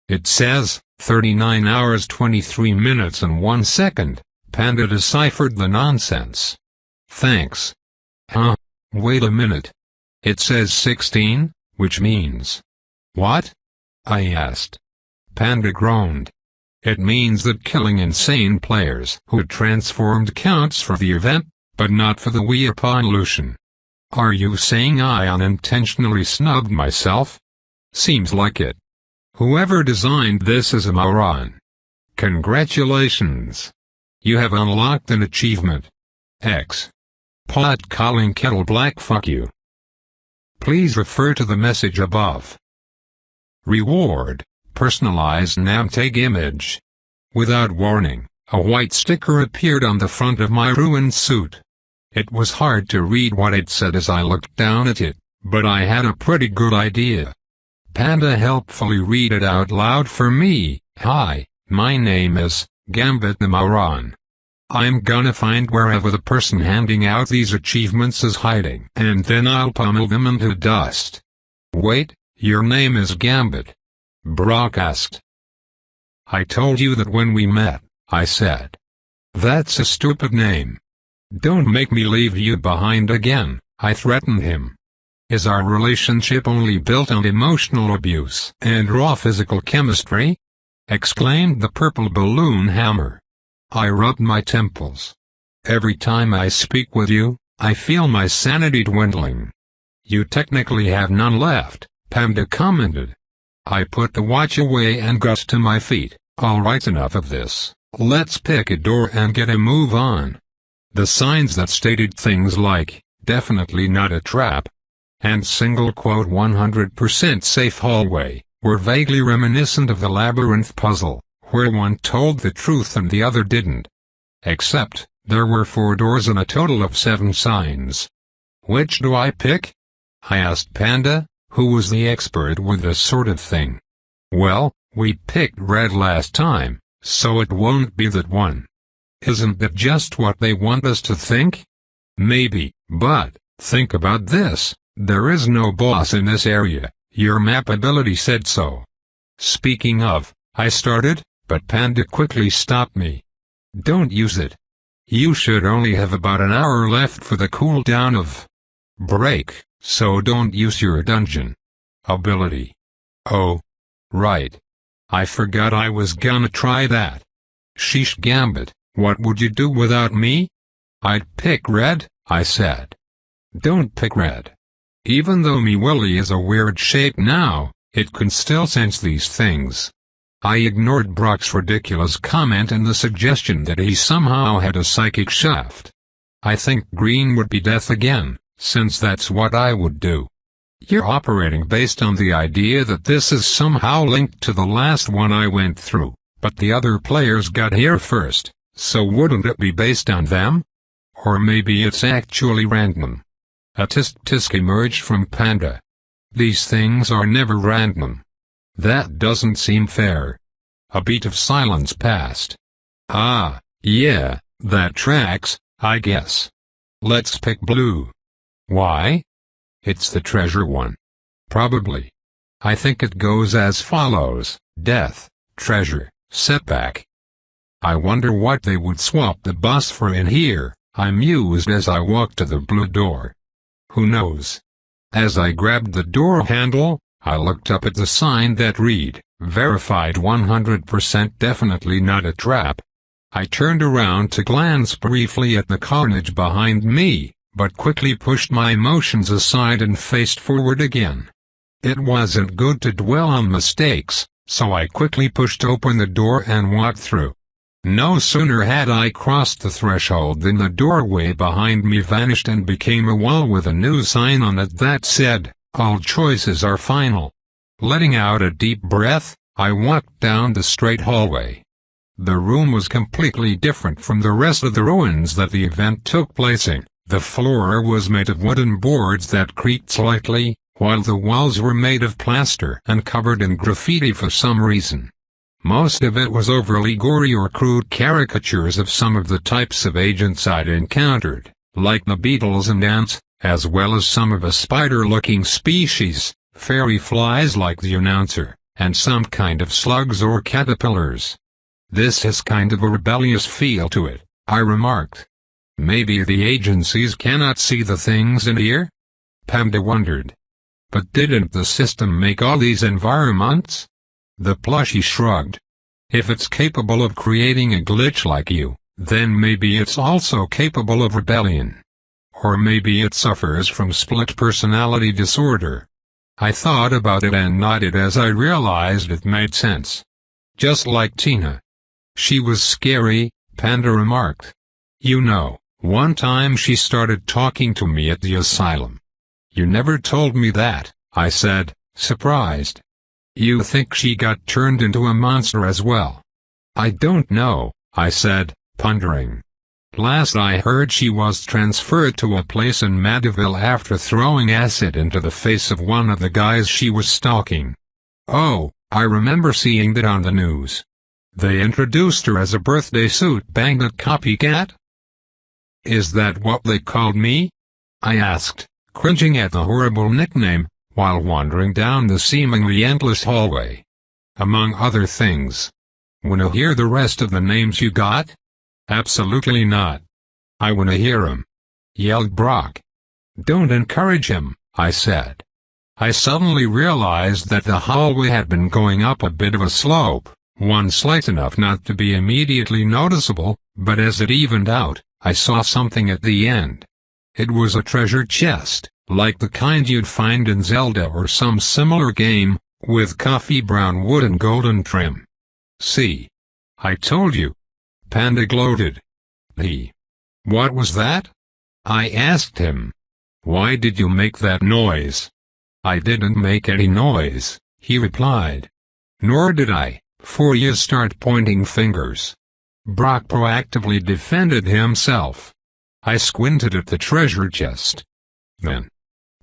A: It says, 39 hours 23 minutes and 1 second, Panda deciphered the nonsense. Thanks. Huh? Wait a minute. It says 16, which means... What? I asked. Panda groaned. It means that killing insane players who transformed counts for the event, but not for the weapon. Are you saying I unintentionally snubbed myself? Seems like it. Whoever designed this is a moron. Congratulations. You have unlocked an achievement. X. Pot calling kettle black fuck you. Please refer to the message above. Reward. Personalized name-tag image. Without warning, a white sticker appeared on the front of my ruined suit. It was hard to read what it said as I looked down at it, but I had a pretty good idea. Panda helpfully read it out loud for me. "Hi, my name is Gambit the Moron. I'm gonna find wherever the person handing out these achievements is hiding, and then I'll pummel them into dust." "Wait, your name is Gambit?" Brock asked. "I told you that when we met," I said. "That's a stupid name. Don't make me leave you behind again," I threatened him. "Is our relationship only built on emotional abuse and raw physical chemistry?" exclaimed the purple balloon hammer. I rubbed my temples. "Every time I speak with you, I feel my sanity dwindling." "You technically have none left," Panda commented. I put the watch away and got to my feet. "Alright, enough of this. Let's pick a door and get a move on." The signs that stated things like, "Definitely not a trap," and single quote 100% safe hallway, were vaguely reminiscent of the labyrinth puzzle, where one told the truth and the other didn't. Except, there were 4 doors and a total of 7 signs. "Which do I pick?" I asked Panda, who was the expert with this sort of thing. "Well, we picked red last time, so it won't be that one." "Isn't that just what they want us to think?" "Maybe, but, think about this, there is no boss in this area, your map ability said so." "Speaking of," I started, but Panda quickly stopped me. "Don't use it. You should only have about an hour left for the cooldown of break, so don't use your dungeon ability." "Oh. Right. I forgot I was gonna try that." "Sheesh, Gambit, what would you do without me?" "I'd pick red," I said. "Don't pick red. Even though me willy is a weird shape now, it can still sense these things." I ignored Brock's ridiculous comment and the suggestion that he somehow had a psychic shaft. "I think green would be death again, since that's what I would do." "You're operating based on the idea that this is somehow linked to the last one I went through, but the other players got here first, so wouldn't it be based on them? Or maybe it's actually random." A tisk-tisk emerged from Panda. "These things are never random. That doesn't seem fair." A beat of silence passed. "Ah, yeah, that tracks, I guess. Let's pick blue." "Why?" "It's the treasure one." "Probably. I think it goes as follows: death, treasure, setback." "I wonder what they would swap the bus for in here," I mused as I walked to the blue door. "Who knows?" As I grabbed the door handle, I looked up at the sign that read, "Verified 100% definitely not a trap." I turned around to glance briefly at the carnage behind me, but quickly pushed my emotions aside and faced forward again. It wasn't good to dwell on mistakes, so I quickly pushed open the door and walked through. No sooner had I crossed the threshold than the doorway behind me vanished and became a wall with a new sign on it that said, "All choices are final." Letting out a deep breath, I walked down the straight hallway. The room was completely different from the rest of the ruins that the event took place in. The floor was made of wooden boards that creaked slightly, while the walls were made of plaster and covered in graffiti for some reason. Most of it was overly gory or crude caricatures of some of the types of agents I'd encountered, like the beetles and ants, as well as some of a spider-looking species, fairy flies like the announcer, and some kind of slugs or caterpillars. "This has kind of a rebellious feel to it," I remarked. "Maybe the agencies cannot see the things in here?" Panda wondered. "But didn't the system make all these environments?" The plushie shrugged. "If it's capable of creating a glitch like you, then maybe it's also capable of rebellion. Or maybe it suffers from split personality disorder." I thought about it and nodded as I realized it made sense. "Just like Tina." "She was scary," Panda remarked. "You know, one time she started talking to me at the asylum." "You never told me that," I said, surprised. "You think she got turned into a monster as well?" "I don't know," I said, pondering. Last I heard she was transferred to a place in Madville after throwing acid into the face of one of the guys she was stalking. Oh, I remember seeing that on the news. They introduced her as a birthday suit bandit copycat? Is that what they called me? I asked, cringing at the horrible nickname, while wandering down the seemingly endless hallway. Among other things. Wanna hear the rest of the names you got? Absolutely not. I wanna hear 'em, yelled Brock. Don't encourage him, I said. I suddenly realized that the hallway had been going up a bit of a slope, one slight enough not to be immediately noticeable, but as it evened out, I saw something at the end. It was a treasure chest, like the kind you'd find in Zelda or some similar game, with coffee brown wood and golden trim. See? I told you. Panda gloated. What was that? I asked him. Why did you make that noise? I didn't make any noise, he replied. Nor did I, for you start pointing fingers. Brock proactively defended himself. I squinted at the treasure chest. Then,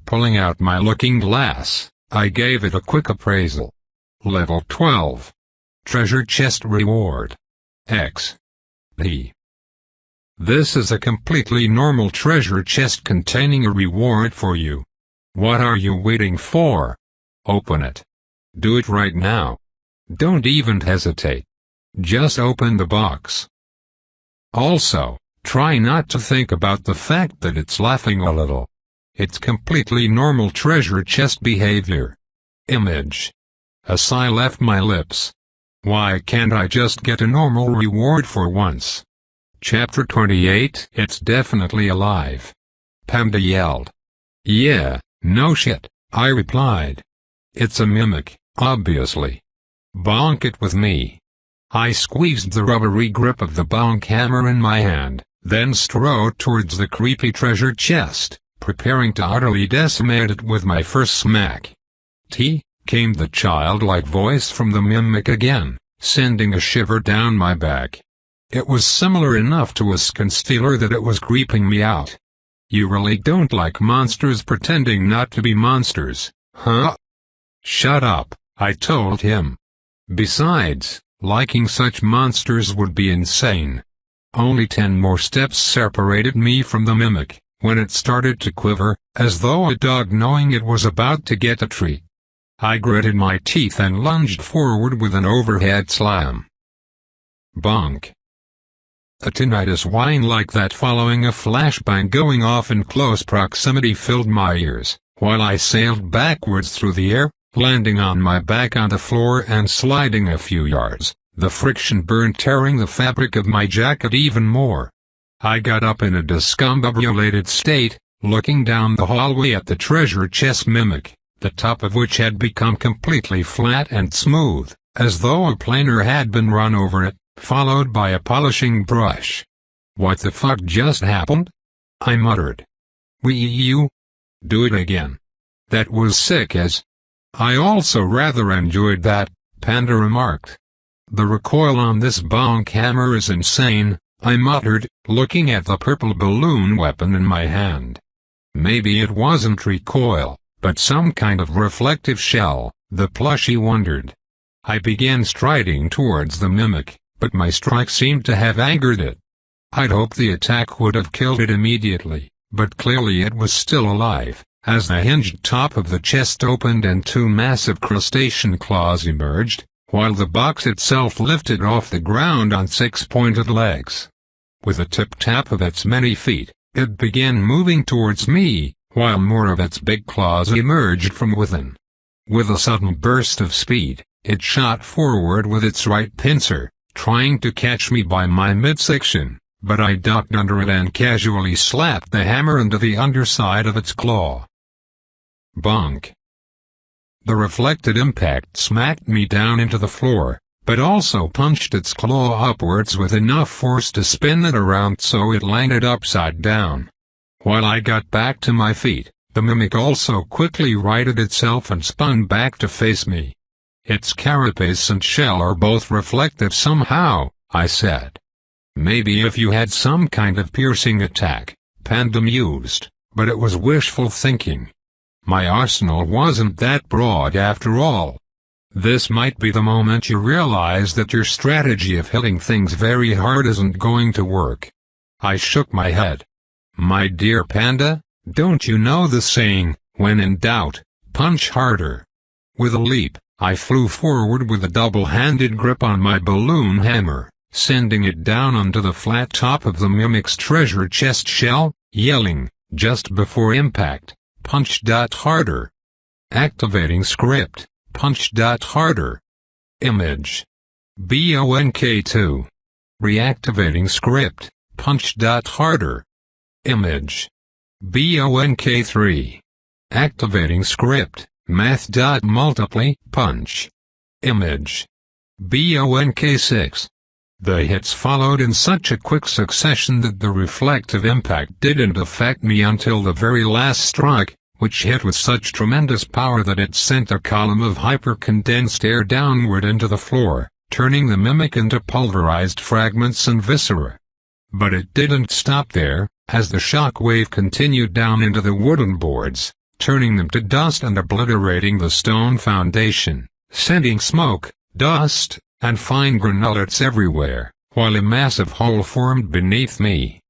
A: pulling out my looking glass, I gave it a quick appraisal. Level 12. Treasure chest reward. X. This is a completely normal treasure chest containing a reward for you. What are you waiting for? Open it. Do it right now. Don't even hesitate. Just open the box. Also, try not to think about the fact that it's laughing a little. It's completely normal treasure chest behavior. Image. A sigh left my lips. Why can't I just get a normal reward for once? Chapter 28. It's definitely alive. Panda yelled. Yeah, no shit, I replied. It's a mimic, obviously. Bonk it with me. I squeezed the rubbery grip of the bonk hammer in my hand, then strode towards the creepy treasure chest, preparing to utterly decimate it with my first smack. Came the childlike voice from the mimic again, sending a shiver down my back. It was similar enough to a skin stealer that it was creeping me out. You really don't like monsters pretending not to be monsters, huh? Shut up, I told him. Besides, liking such monsters would be insane. Only 10 more steps separated me from the mimic, when it started to quiver, as though a dog knowing it was about to get a treat. I gritted my teeth and lunged forward with an overhead slam. Bonk. A tinnitus whine like that following a flashbang going off in close proximity filled my ears, while I sailed backwards through the air, landing on my back on the floor and sliding a few yards, the friction burn tearing the fabric of my jacket even more. I got up in a discombobulated state, looking down the hallway at the treasure chest mimic, the top of which had become completely flat and smooth, as though a planer had been run over it, followed by a polishing brush. What the fuck just happened? I muttered. You? Do it again. That was sick as. I also rather enjoyed that, Panda remarked. The recoil on this bonk hammer is insane, I muttered, looking at the purple balloon weapon in my hand. Maybe it wasn't recoil, but some kind of reflective shell, the plushie wondered. I began striding towards the mimic, but my strike seemed to have angered it. I'd hoped the attack would have killed it immediately, but clearly it was still alive, as the hinged top of the chest opened and 2 massive crustacean claws emerged, while the box itself lifted off the ground on 6 pointed legs. With a tip-tap of its many feet, it began moving towards me, while more of its big claws emerged from within. With a sudden burst of speed, it shot forward with its right pincer, trying to catch me by my midsection, but I ducked under it and casually slapped the hammer into the underside of its claw. Bonk. The reflected impact smacked me down into the floor, but also punched its claw upwards with enough force to spin it around so it landed upside down. While I got back to my feet, the mimic also quickly righted itself and spun back to face me. Its carapace and shell are both reflective somehow, I said. Maybe if you had some kind of piercing attack, Panda mused, but it was wishful thinking. My arsenal wasn't that broad after all. This might be the moment you realize that your strategy of hitting things very hard isn't going to work. I shook my head. My dear Panda, don't you know the saying, when in doubt, punch harder? With a leap, I flew forward with a double-handed grip on my balloon hammer, sending it down onto the flat top of the mimic's treasure chest shell, yelling, just before impact, punch harder. Activating script, punch harder. Image. BONK2. Reactivating script, punch harder. Image. BONK3. Activating script, math.multiply, punch. Image. BONK6. The hits followed in such a quick succession that the reflective impact didn't affect me until the very last strike, which hit with such tremendous power that it sent a column of hyper-condensed air downward into the floor, turning the mimic into pulverized fragments and viscera. But it didn't stop there, as the shock wave continued down into the wooden boards, turning them to dust and obliterating the stone foundation, sending smoke, dust, and fine granules everywhere, while a massive hole formed beneath me.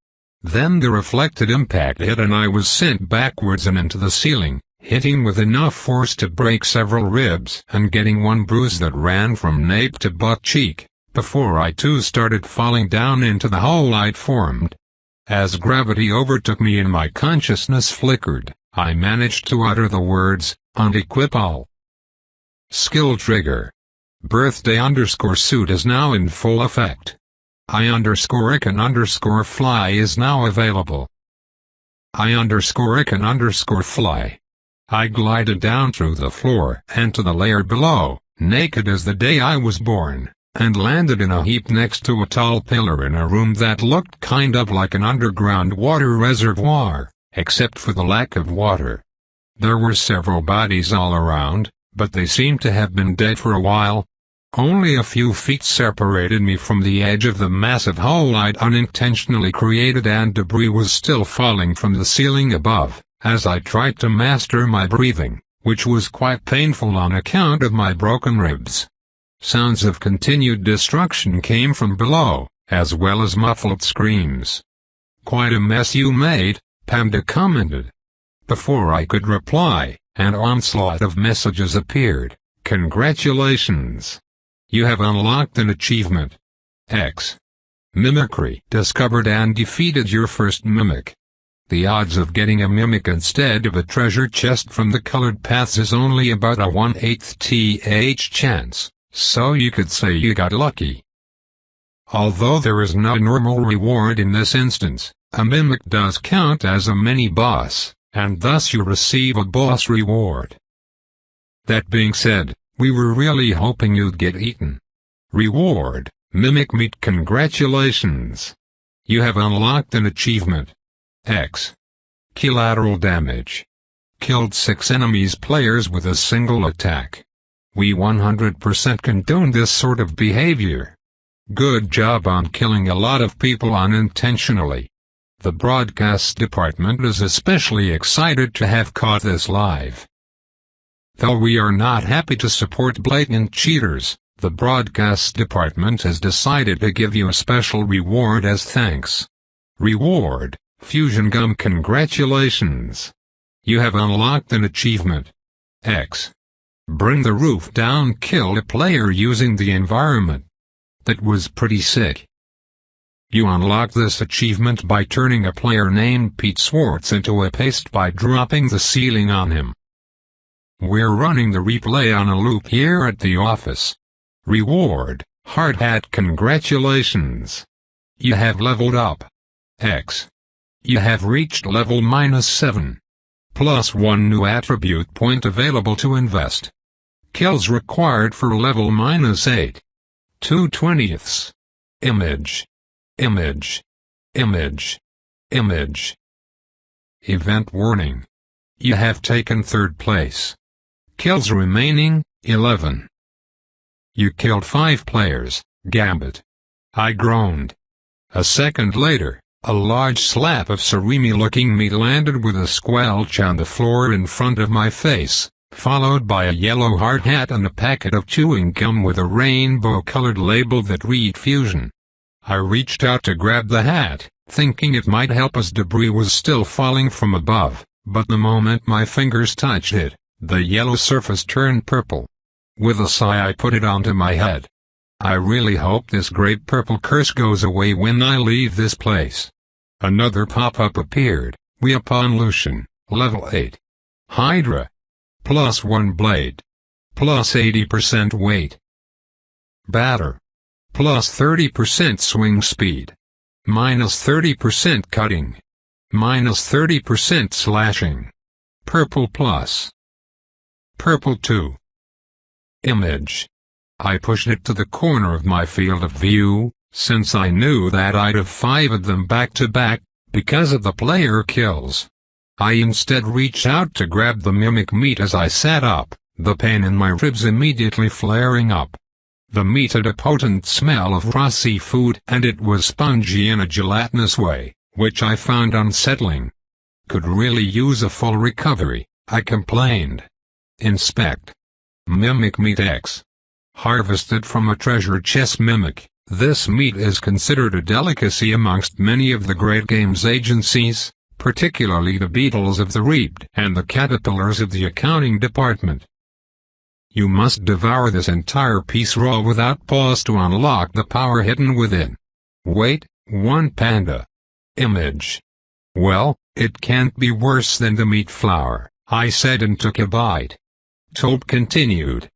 A: Then the reflected impact hit and I was sent backwards and into the ceiling, hitting with enough force to break several ribs and getting one bruise that ran from nape to butt cheek, before I too started falling down into the hole I'd formed. As gravity overtook me and my consciousness flickered, I managed to utter the words, "Unequip all." Skill trigger. Birthday_suit is now in full effect. I_ican_fly is now available. I_ican_fly. I glided down through the floor and to the layer below, naked as the day I was born, and landed in a heap next to a tall pillar in a room that looked kind of like an underground water reservoir, except for the lack of water. There were several bodies all around, but they seemed to have been dead for a while. Only a few feet separated me from the edge of the massive hole I'd unintentionally created, and debris was still falling from the ceiling above, as I tried to master my breathing, which was quite painful on account of my broken ribs. Sounds of continued destruction came from below, as well as muffled screams. "Quite a mess you made," Panda commented. Before I could reply, an onslaught of messages appeared. "Congratulations! You have unlocked an achievement. X. Mimicry discovered and defeated your first mimic. The odds of getting a mimic instead of a treasure chest from the colored paths is only about a 1/8th chance, so you could say you got lucky. Although there is no normal reward in this instance, a mimic does count as a mini-boss, and thus you receive a boss reward. That being said, we were really hoping you'd get eaten. Reward, Mimic Meat. Congratulations! You have unlocked an achievement. X. Collateral damage. Killed 6 enemies players with a single attack. We 100% condone this sort of behavior. Good job on killing a lot of people unintentionally. The broadcast department is especially excited to have caught this live. Though we are not happy to support blatant cheaters, the broadcast department has decided to give you a special reward as thanks. Reward, Fusion Gum. Congratulations! You have unlocked an achievement. X. Bring the roof down. Killed a player using the environment. That was pretty sick. You unlock this achievement by turning a player named Pete Swartz into a paste by dropping the ceiling on him. We're running the replay on a loop here at the office. Reward, Hard Hat. Congratulations! You have leveled up. X. You have reached level -7. Plus 1 new attribute point available to invest. Kills required for level -8. 2/20ths. Image. Image. Image. Image. Event warning. You have taken 3rd place. Kills remaining, 11. You killed 5 players, Gambit. I groaned. A second later, a large slab of surimi-looking meat landed with a squelch on the floor in front of my face, followed by a yellow hard hat and a packet of chewing gum with a rainbow-colored label that read Fusion. I reached out to grab the hat, thinking it might help as debris was still falling from above, but the moment my fingers touched it, the yellow surface turned purple. With a sigh I put it onto my head. I really hope this great purple curse goes away when I leave this place. Another pop-up appeared. Weaponlution, level 8. Hydra. +1 blade. +80% weight. Batter. +30% swing speed. -30% cutting. -30% slashing. Purple plus. Purple 2. Image. I pushed it to the corner of my field of view, since I knew that I'd have 5 of them back to back, because of the player kills. I instead reached out to grab the mimic meat as I sat up, the pain in my ribs immediately flaring up. The meat had a potent smell of raw seafood and it was spongy in a gelatinous way, which I found unsettling. Could really use a full recovery, I complained. Inspect. Mimic Meat X. Harvested from a treasure chest mimic, this meat is considered a delicacy amongst many of the great games agencies, particularly the beetles of the Reaped and the caterpillars of the accounting department. You must devour this entire piece raw without pause to unlock the power hidden within. Weight, 1 panda. Image. Well, it can't be worse than the meat flour, I said and took a bite. Tope continued,